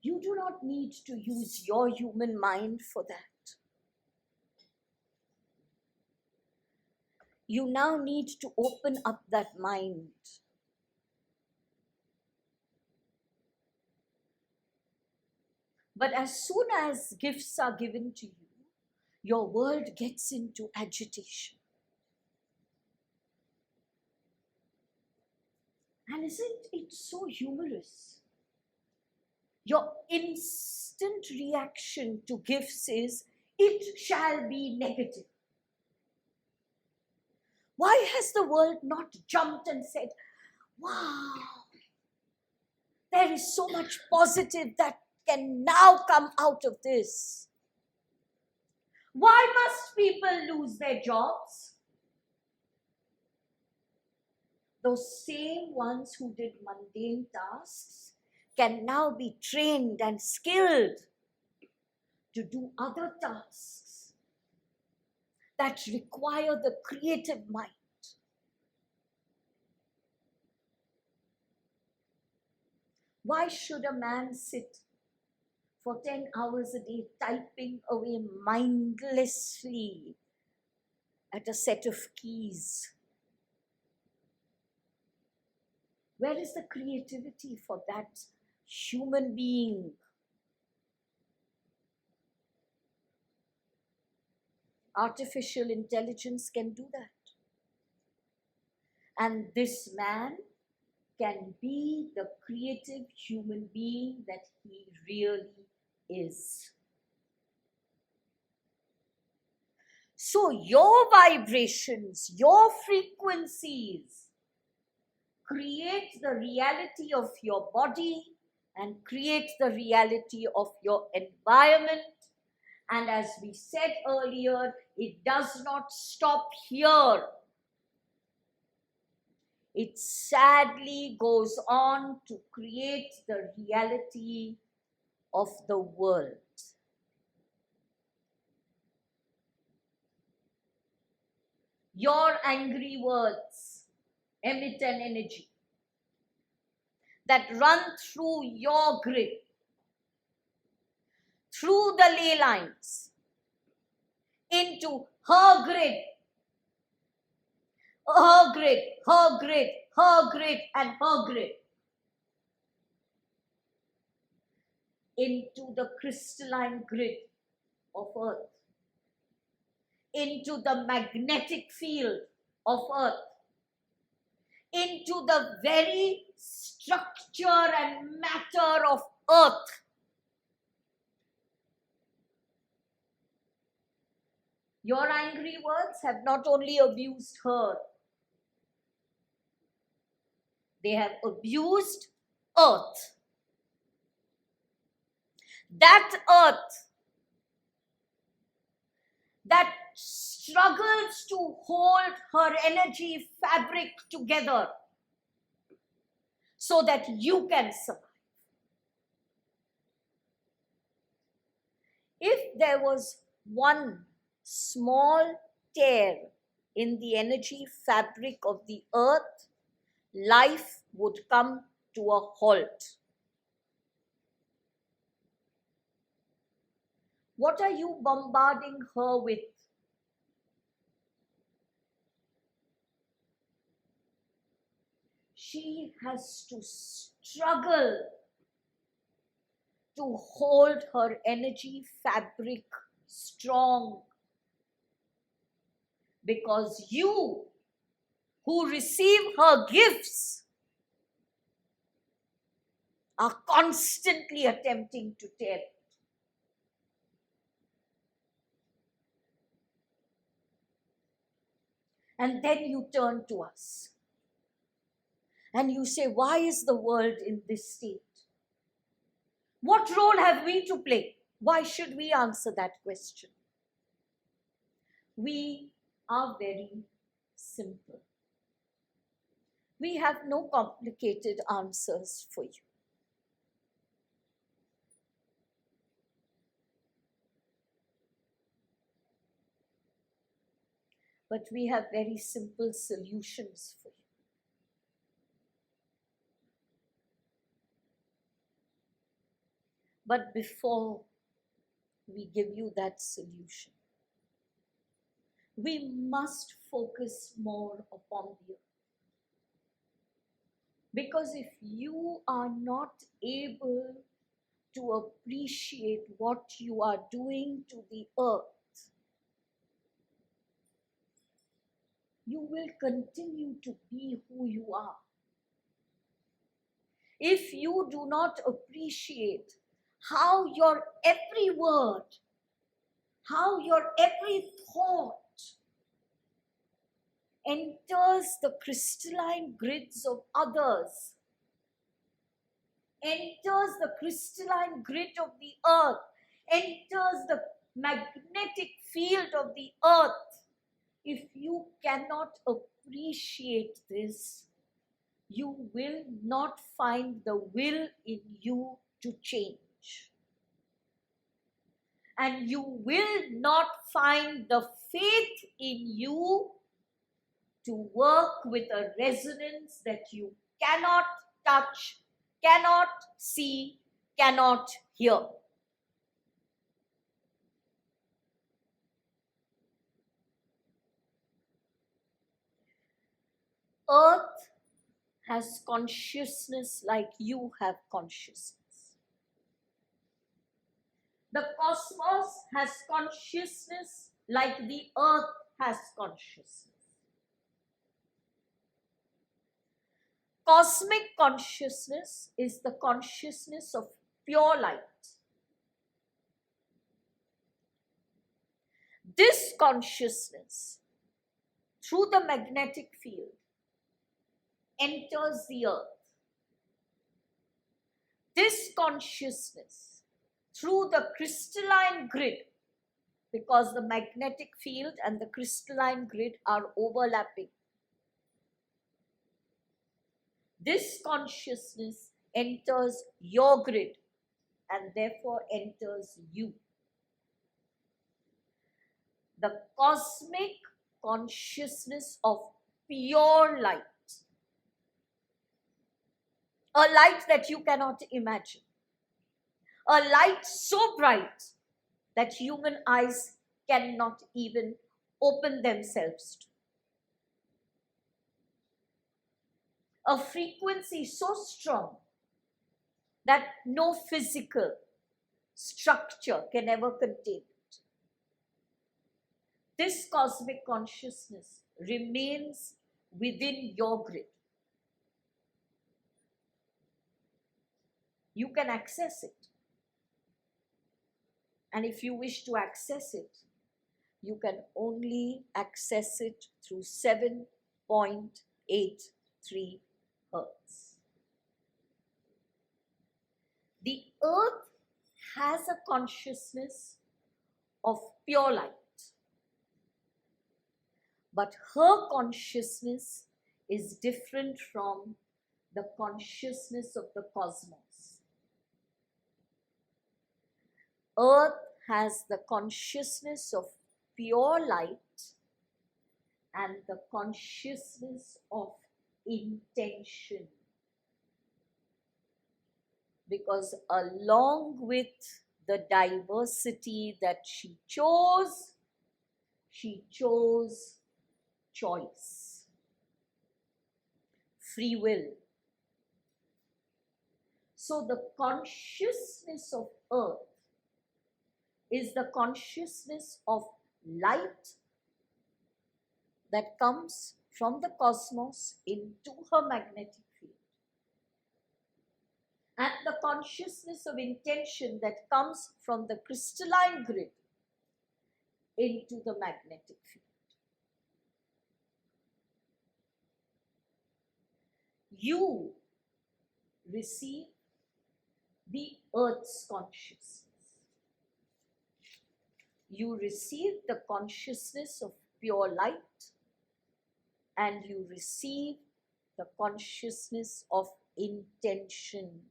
You do not need to use your human mind for that. You now need to open up that mind. But as soon as gifts are given to you, your world gets into agitation. And isn't it so humorous? Your instant reaction to gifts is, it shall be negative. Why has the world not jumped and said, wow, there is so much positive that can now come out of this? Why must people lose their jobs? Those same ones who did mundane tasks can now be trained and skilled to do other tasks that require the creative mind. Why should a man sit for 10 hours a day typing away mindlessly at a set of keys? Where is the creativity for that human being? Artificial intelligence can do that. And this man can be the creative human being that he really is. So your vibrations, your frequencies create the reality of your body and create the reality of your environment. And as we said earlier, it does not stop here. It sadly goes on to create the reality of the world. Your angry words emit an energy that run through your grid, through the ley lines, into her grid, her grid, her grid, her grid, and her grid, into the crystalline grid of Earth, into the magnetic field of Earth, into the very structure and matter of Earth. Your angry words have not only abused her, they have abused Earth. That Earth that struggles to hold her energy fabric together so that you can survive. If there was one small tear in the energy fabric of the earth, life would come to a halt. What are you bombarding her with? She has to struggle to hold her energy fabric strong, because you who receive her gifts are constantly attempting to tear it. And then you turn to us and you say, why is the world in this state? What role have we to play? Why should we answer that question? We are very simple. We have no complicated answers for you. But we have very simple solutions for you. But before we give you that solution, we must focus more upon the earth. Because if you are not able to appreciate what you are doing to the earth, you will continue to be who you are. If you do not appreciate how your every word, how your every thought enters the crystalline grids of others, enters the crystalline grid of the earth, enters the magnetic field of the earth, if you cannot appreciate this, you will not find the will in you to change. And you will not find the faith in you to work with a resonance that you cannot touch, cannot see, cannot hear. Earth has consciousness like you have consciousness. The cosmos has consciousness like the earth has consciousness. Cosmic consciousness is the consciousness of pure light. This consciousness, through the magnetic field, enters the earth. This consciousness, through the crystalline grid, because the magnetic field and the crystalline grid are overlapping, this consciousness enters your grid and therefore enters you. The cosmic consciousness of pure light, a light that you cannot imagine, a light so bright that human eyes cannot even open themselves to. A frequency so strong that no physical structure can ever contain it. This cosmic consciousness remains within your grid. You can access it. And if you wish to access it, you can only access it through 7.83 Hertz. The earth has a consciousness of pure light, but her consciousness is different from the consciousness of the cosmos. Earth has the consciousness of pure light and the consciousness of intention. Because along with the diversity that she chose choice, free will. So the consciousness of earth is the consciousness of light that comes from the cosmos into her magnetic field, and the consciousness of intention that comes from the crystalline grid into the magnetic field. You receive the earth's consciousness. You receive the consciousness of pure light, and you receive the consciousness of intention.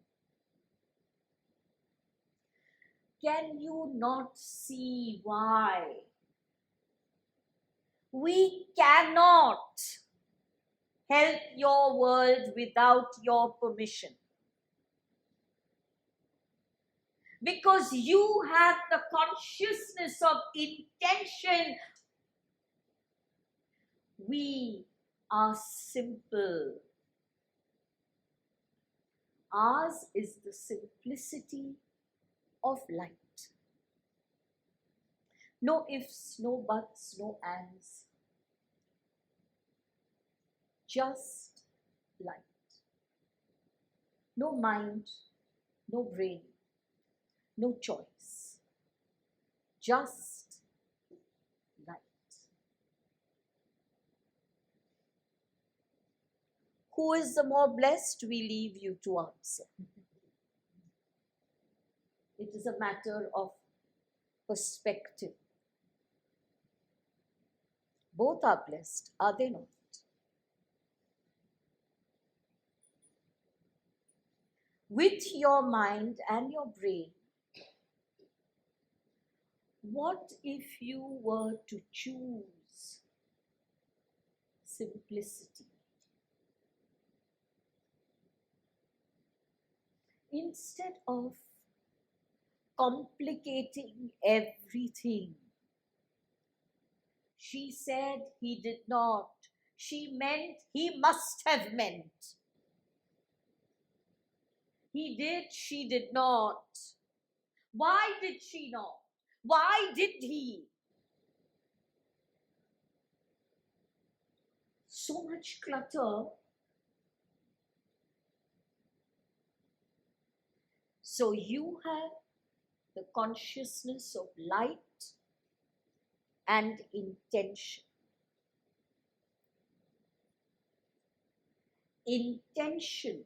Can you not see why We cannot help your world without your permission. Because you have the consciousness of intention. We are simple. Ours is the simplicity of light. No ifs, no buts, no ands. Just light. No mind, no brain, no choice. Just light. Who is the more blessed? We leave you to answer. It is a matter of perspective. Both are blessed, are they not? With your mind and your brain, what if you were to choose simplicity? Instead of complicating everything. She said he did not. She meant he must have meant. He did, she did not. Why did she not? Why did he? So much clutter. So you have the consciousness of light and intention. Intention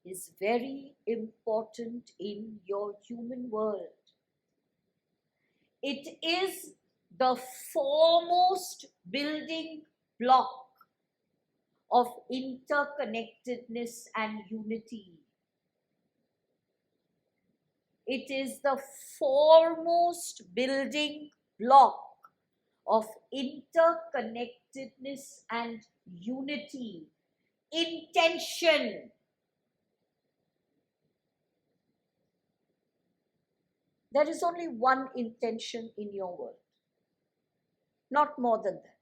is very important in your human world. It is the foremost building block of interconnectedness and unity. It is the foremost building block of interconnectedness and unity. Intention. There is only one intention in your world, not more than that.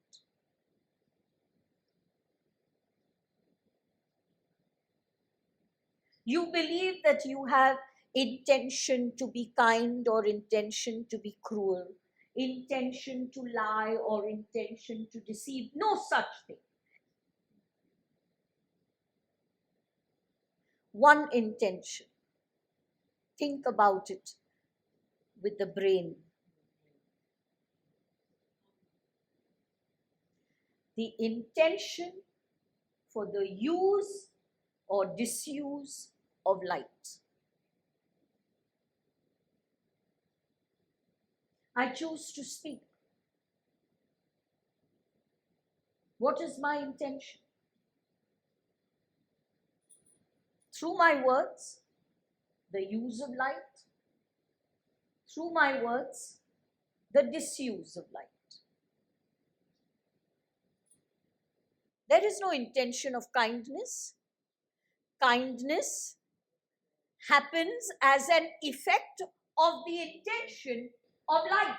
You believe that you have intention to be kind or intention to be cruel, intention to lie or intention to deceive. No such thing. One intention. Think about it with the brain. The intention for the use or disuse of light. I choose to speak. What is my intention? Through my words, the use of light. Through my words, the disuse of light. There is no intention of kindness. Kindness happens as an effect of the intention of light.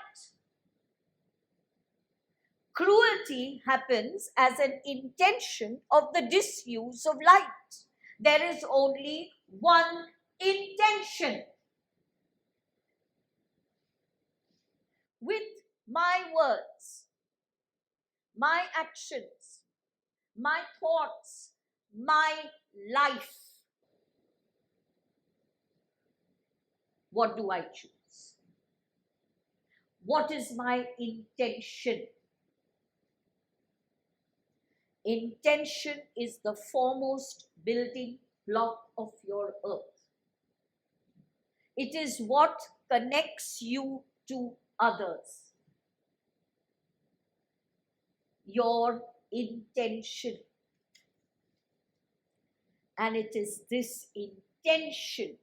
Cruelty happens as an intention of the disuse of light. There is only one intention. With my words, my actions, my thoughts, my life, what do I choose? What is my intention? Intention is the foremost building block of your earth. It is what connects you to others. Your intention. And it is this intention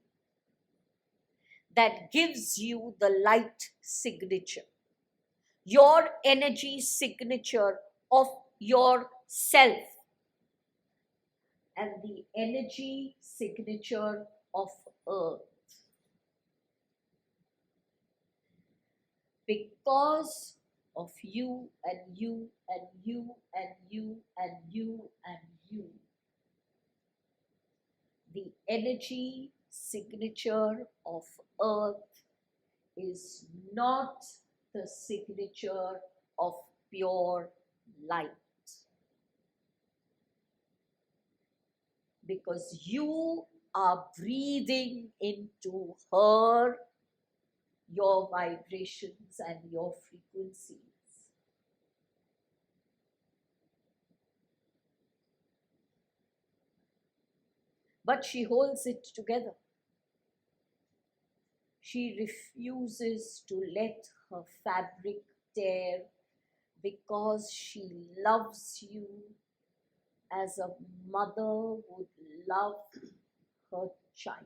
that gives you the light signature. your energy signature of yourself and the energy signature of Earth. Because of you and you and you and you and you and you, the energy signature of Earth is not the signature of pure light. Because you are breathing into her, your vibrations and your frequencies. But she holds it together. She refuses to let her fabric tear because she loves you as a mother would love her child,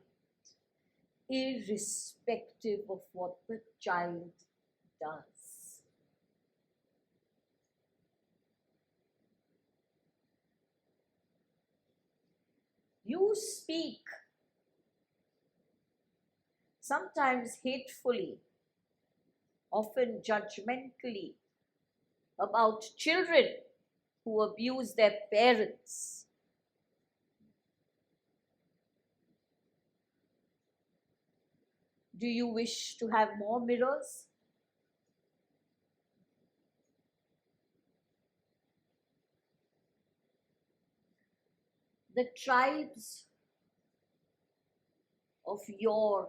irrespective of what the child does. You speak, sometimes hatefully, often judgmentally, about children who abuse their parents. Do you wish to have more mirrors? The tribes of yore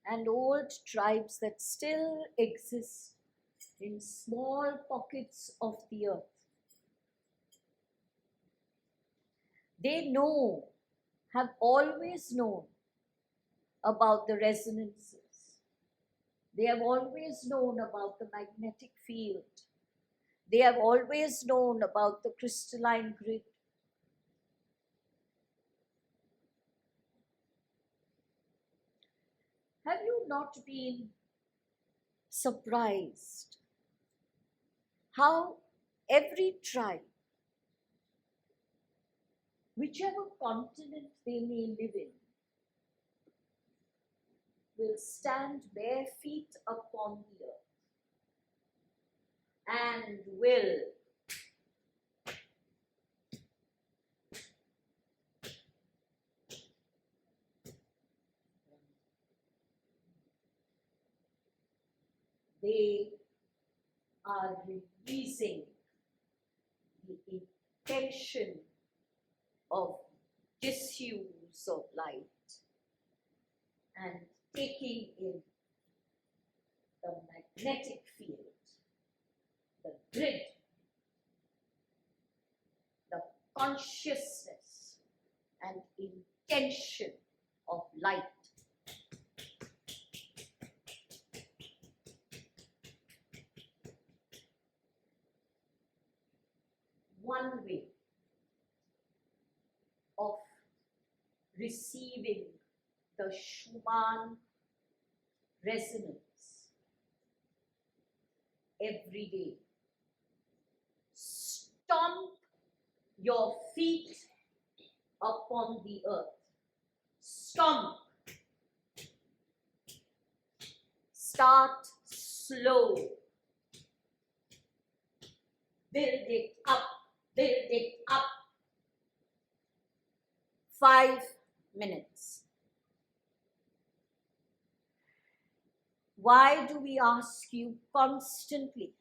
and old tribes that still exist in small pockets of the earth, they know, have always known about the resonances. They have always known about the magnetic field. They have always known about the crystalline grid. Have you not been surprised how every tribe, whichever continent they may live in, will stand bare feet upon the earth and will they are releasing the intention of disuse of light and taking in the magnetic field, the grid, the consciousness and intention of light. One way of receiving the Schumann resonance every day. Stomp your feet upon the earth. Stomp. Start slow. Build it up. Build it up. 5 minutes. Why do we ask you constantly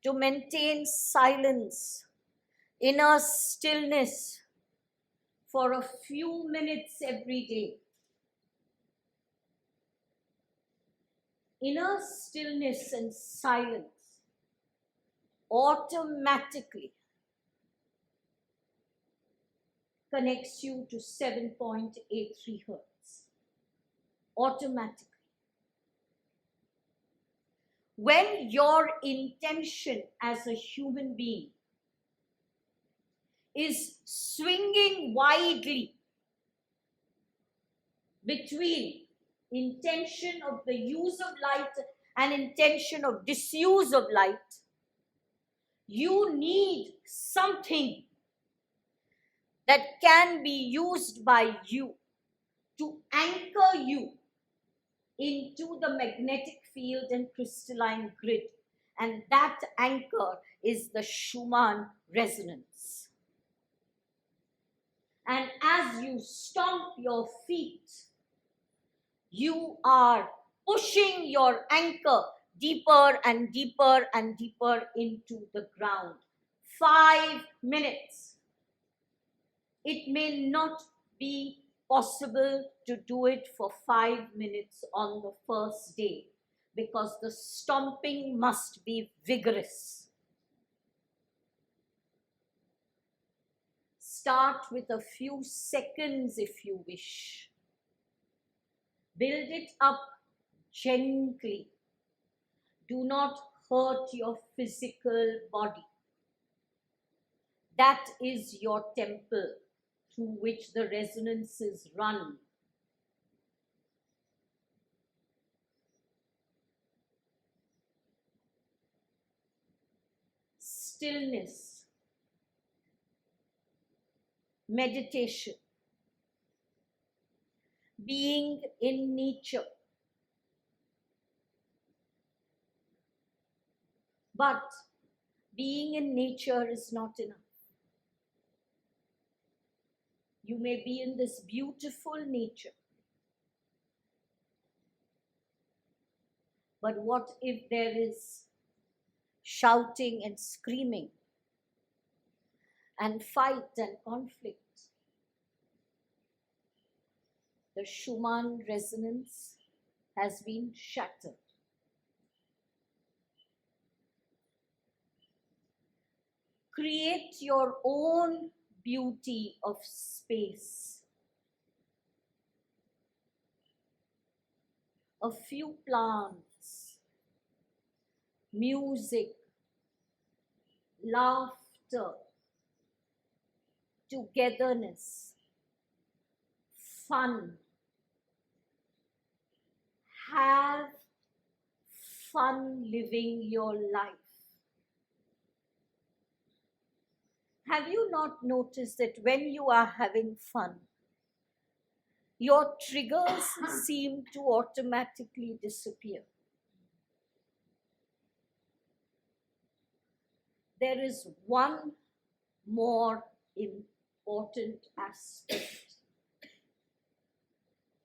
to maintain silence, inner stillness for a few minutes every day? Inner stillness and silence automatically connects you to 7.83 hertz. Automatically. When your intention as a human being is swinging widely between intention of the use of light an intention of disuse of light, you need something that can be used by you to anchor you into the magnetic field and crystalline grid. And that anchor is the Schumann resonance. And as you stomp your feet, you are pushing your anchor deeper and deeper and deeper into the ground. 5 minutes. It may not be possible to do it for 5 minutes on the first day because the stomping must be vigorous. Start with a few seconds if you wish. Build it up gently. Do not hurt your physical body. That is your temple through which the resonances run. Stillness, meditation, being in nature. But being in nature is not enough. You may be in this beautiful nature. But what if there is shouting and screaming and fight and conflict? The Schumann resonance has been shattered. Create your own beauty of space. A few plants, music, laughter, togetherness, fun. Have fun living your life. Have you not noticed that when you are having fun, your triggers seem to automatically disappear? There is one more important aspect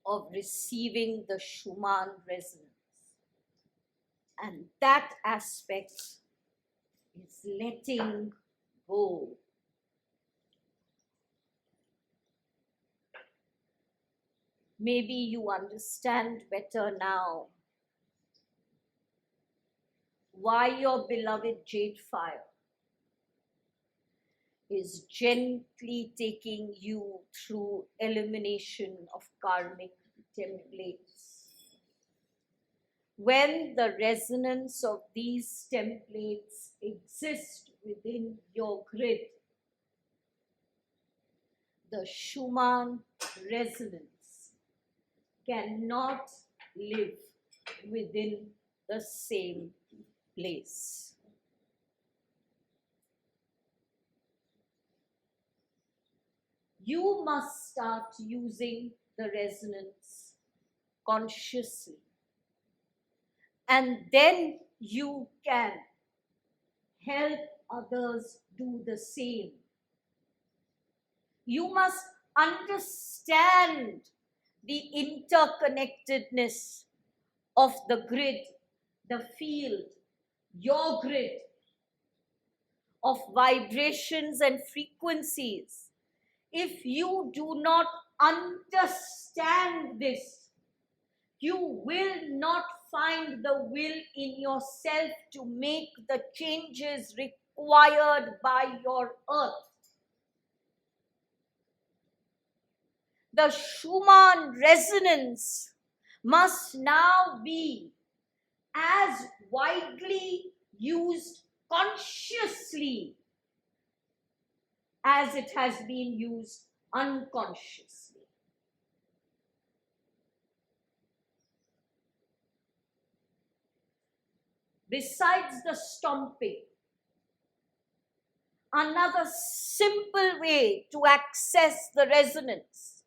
of receiving the Schumann resonance. And that aspect is letting go. Maybe you understand better now why your beloved JadeFire is gently taking you through elimination of karmic templates. When the resonance of these templates exist within your grid, the Schumann resonance cannot live within the same place. You must start using the resonance consciously. And then you can help others do the same. You must understand the interconnectedness of the grid, the field, your grid of vibrations and frequencies. If you do not understand this, you will not find the will in yourself to make the changes required by your earth. The Schumann resonance must now be as widely used consciously as it has been used unconsciously. besides the stomping, another simple way to access the resonance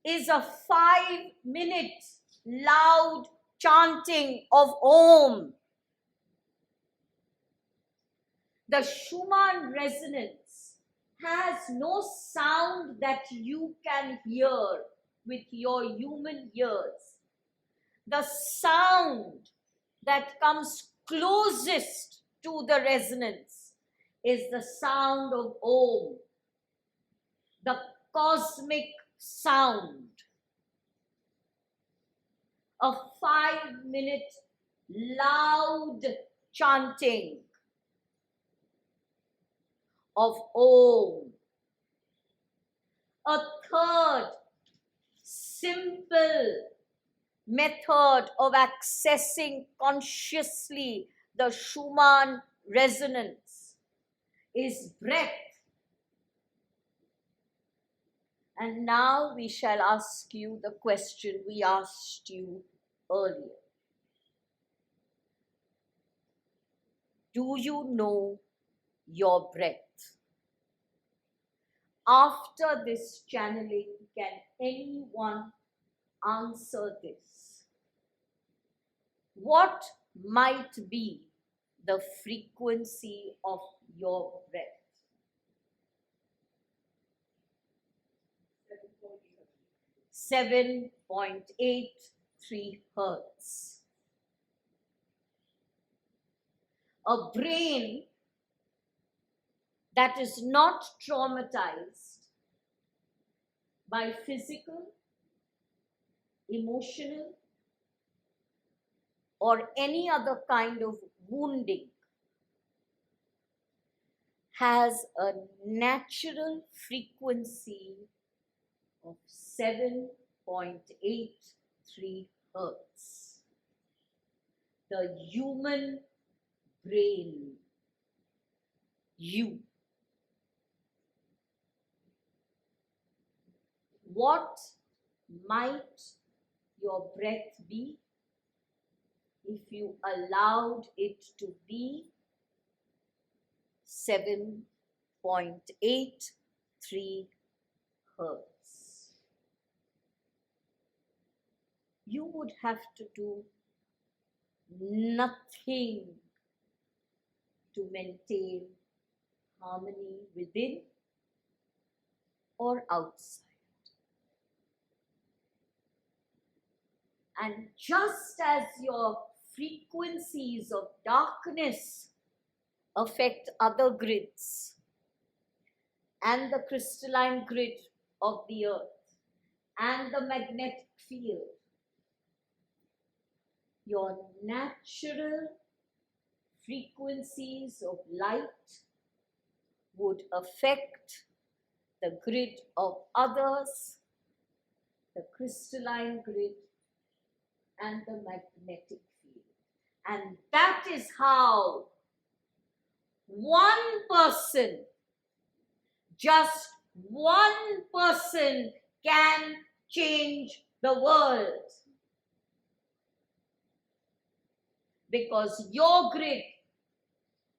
is a 5-minute loud chanting of Om. The Schumann Resonance has no sound that you can hear with your human ears. The sound that comes closest to the resonance is the sound of Om, the cosmic sound. A 5-minute loud chanting of Om. A third simple method of accessing consciously the Schumann resonance is breath. And now we shall ask you the question we asked you earlier. Do you know your breath? After this channeling, can anyone answer this? What might be the frequency of your breath? 7.83 hertz. A brain that is not traumatized by physical, emotional, or any other kind of wounding has a natural frequency of 7.83 hertz. The human brain, you. What might your breath be if you allowed it to be 7.83 hertz? You would have to do nothing to maintain harmony within or outside. And just as your frequencies of darkness affect other grids and the crystalline grid of the earth and the magnetic field, your natural frequencies of light would affect the grid of others, the crystalline grid, and the magnetic field. And that is how one person, just one person, can change the world. Because your grid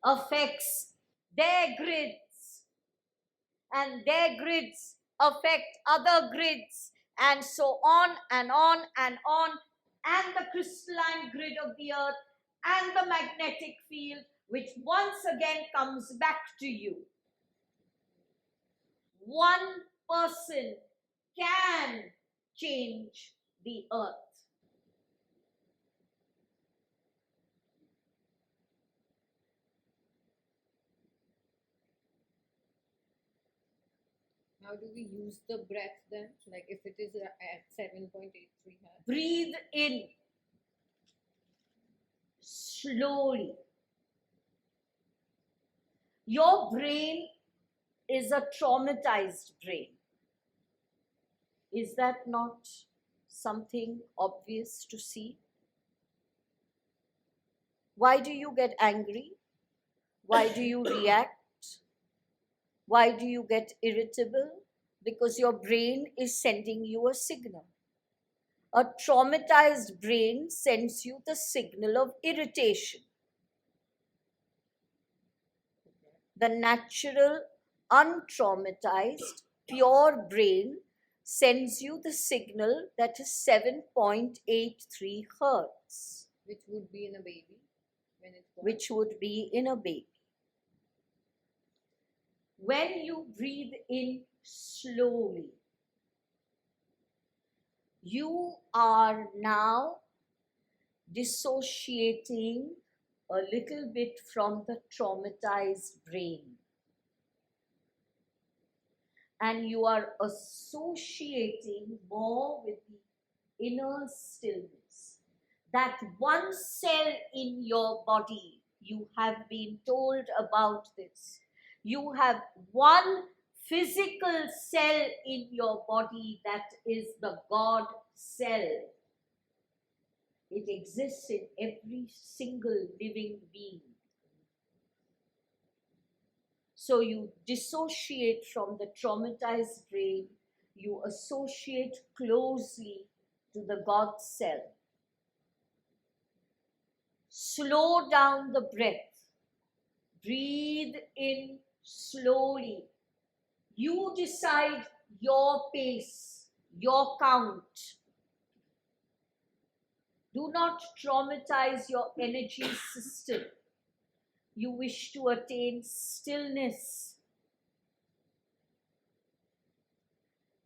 affects their grids, and their grids affect other grids, and so on and on and on, and the crystalline grid of the earth and the magnetic field, which once again comes back to you. One person can change the earth. How do we use the breath then? Like if it is at 7.83 hertz? Breathe in slowly. Your brain is a traumatized brain. Is that not something obvious to see? Why do you get angry? Why do you react? Why do you get irritable? Because your brain is sending you a signal. A traumatized brain sends you the signal of irritation. the natural, untraumatized, pure brain sends you the signal that is 7.83 hertz, Which would be in a baby when it's born. which would be in a baby. When you breathe in slowly, you are now dissociating a little bit from the traumatized brain. And you are associating more with the inner stillness. That one cell in your body, you have been told about this. You have one physical cell in your body that is the God cell. It exists in every single living being. So you dissociate from the traumatized brain, you associate closely to the God cell. Slow down the breath. Breathe in slowly. You decide your pace, your count. Do not traumatize your energy system. You wish to attain stillness.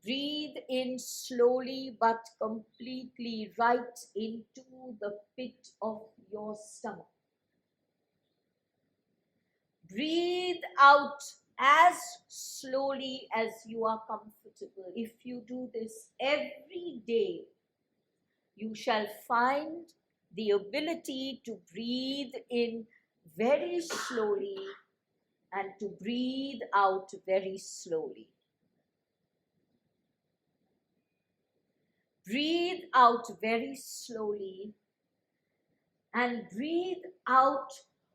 Breathe in slowly but completely right into the pit of your stomach. Breathe out as slowly as you are comfortable. If you do this every day, you shall find the ability to breathe in very slowly and to breathe out very slowly. Breathe out very slowly and breathe out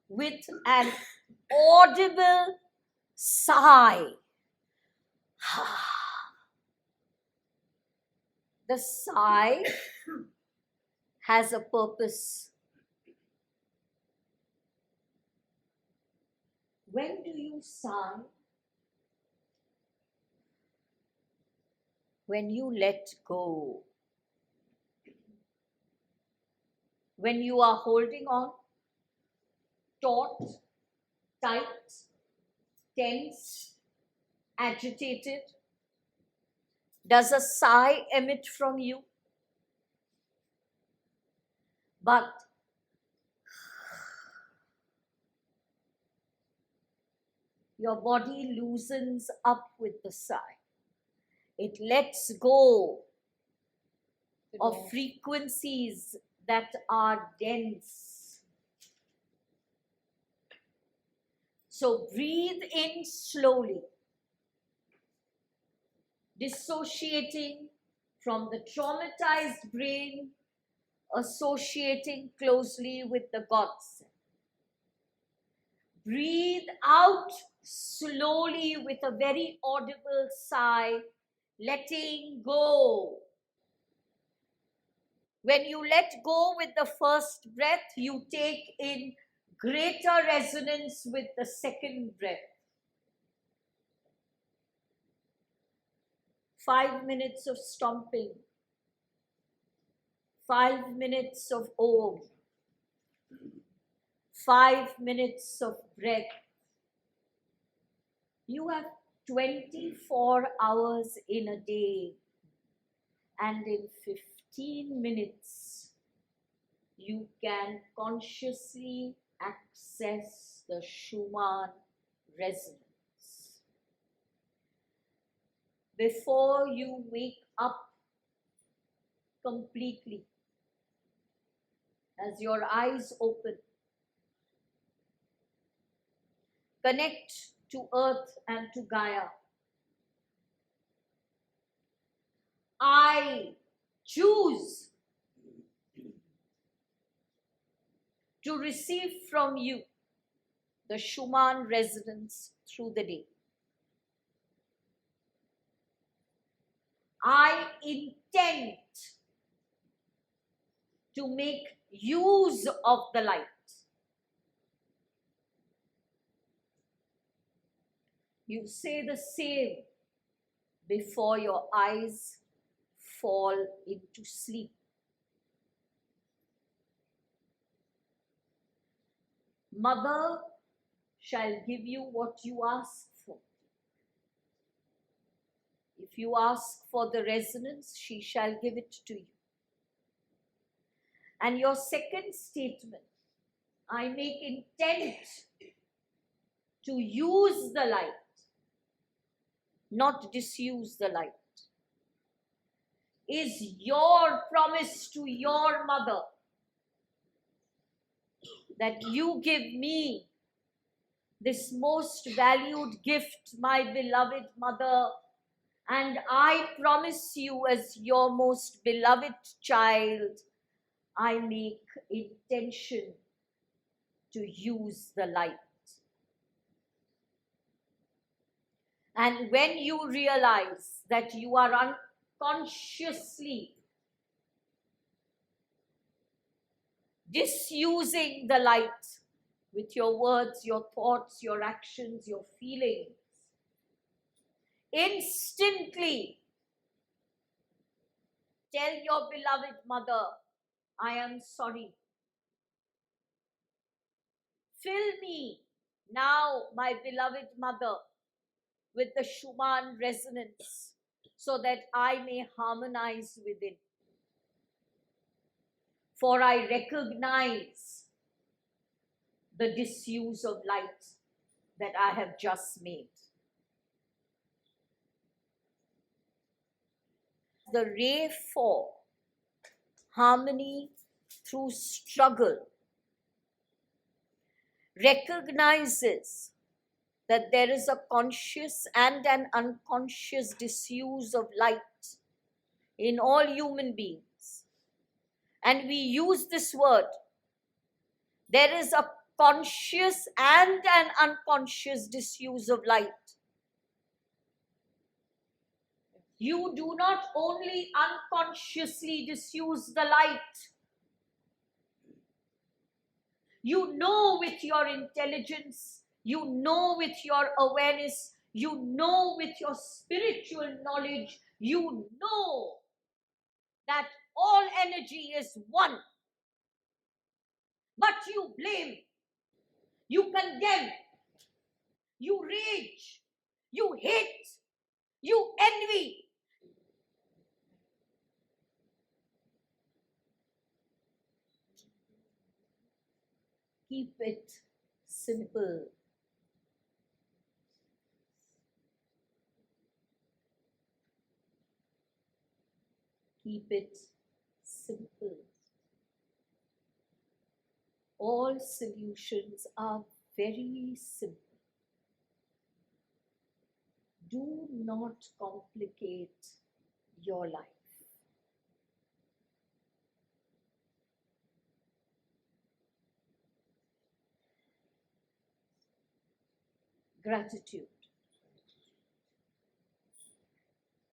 with an audible sigh. The sigh has a purpose. When do you sigh? When you let go. When you are holding on, taut, tight, tense, agitated, does a sigh emit from you? But your body loosens up with the sigh. It lets go of frequencies that are dense. So breathe in slowly, dissociating from the traumatized brain, associating closely with the God cell. Breathe out slowly with a very audible sigh, letting go. When you let go with the first breath, you take in greater resonance with the second breath. 5 minutes of stomping, 5 minutes of Om, 5 minutes of breath. You have 24 hours in a day, and in 15 minutes, you can consciously access the Schumann Resonance. Before you wake up completely, as your eyes open, connect to Earth and to Gaia. I choose to receive from you the Schumann Resonance through the day. I intend to make use of the light. You say the same before your eyes fall into sleep. Mother shall give you what you ask for. If you ask for the resonance, she shall give it to you. And your second statement, I make intent to use the light, not disuse the light, is your promise to your mother that you give me this most valued gift, my beloved mother, and I promise you as your most beloved child, I make intention to use the light. And when you realize that you are unconsciously disusing the light with your words, your thoughts, your actions, your feelings, instantly tell your beloved mother, I am sorry. Fill me now, my beloved mother, with the Schumann resonance so that I may harmonize within. For I recognize the disuse of light that I have just made. The ray for harmony through struggle recognizes that there is a conscious and an unconscious disuse of light in all human beings. And we use this word. There is a conscious and an unconscious disuse of light. You do not only unconsciously disuse the light. You know with your intelligence, you know with your awareness, you know with your spiritual knowledge, you know that all energy is one. But you blame, you condemn, you rage, you hate, you envy. Keep it simple. Keep it simple. All solutions are very simple. Do not complicate your life. Gratitude.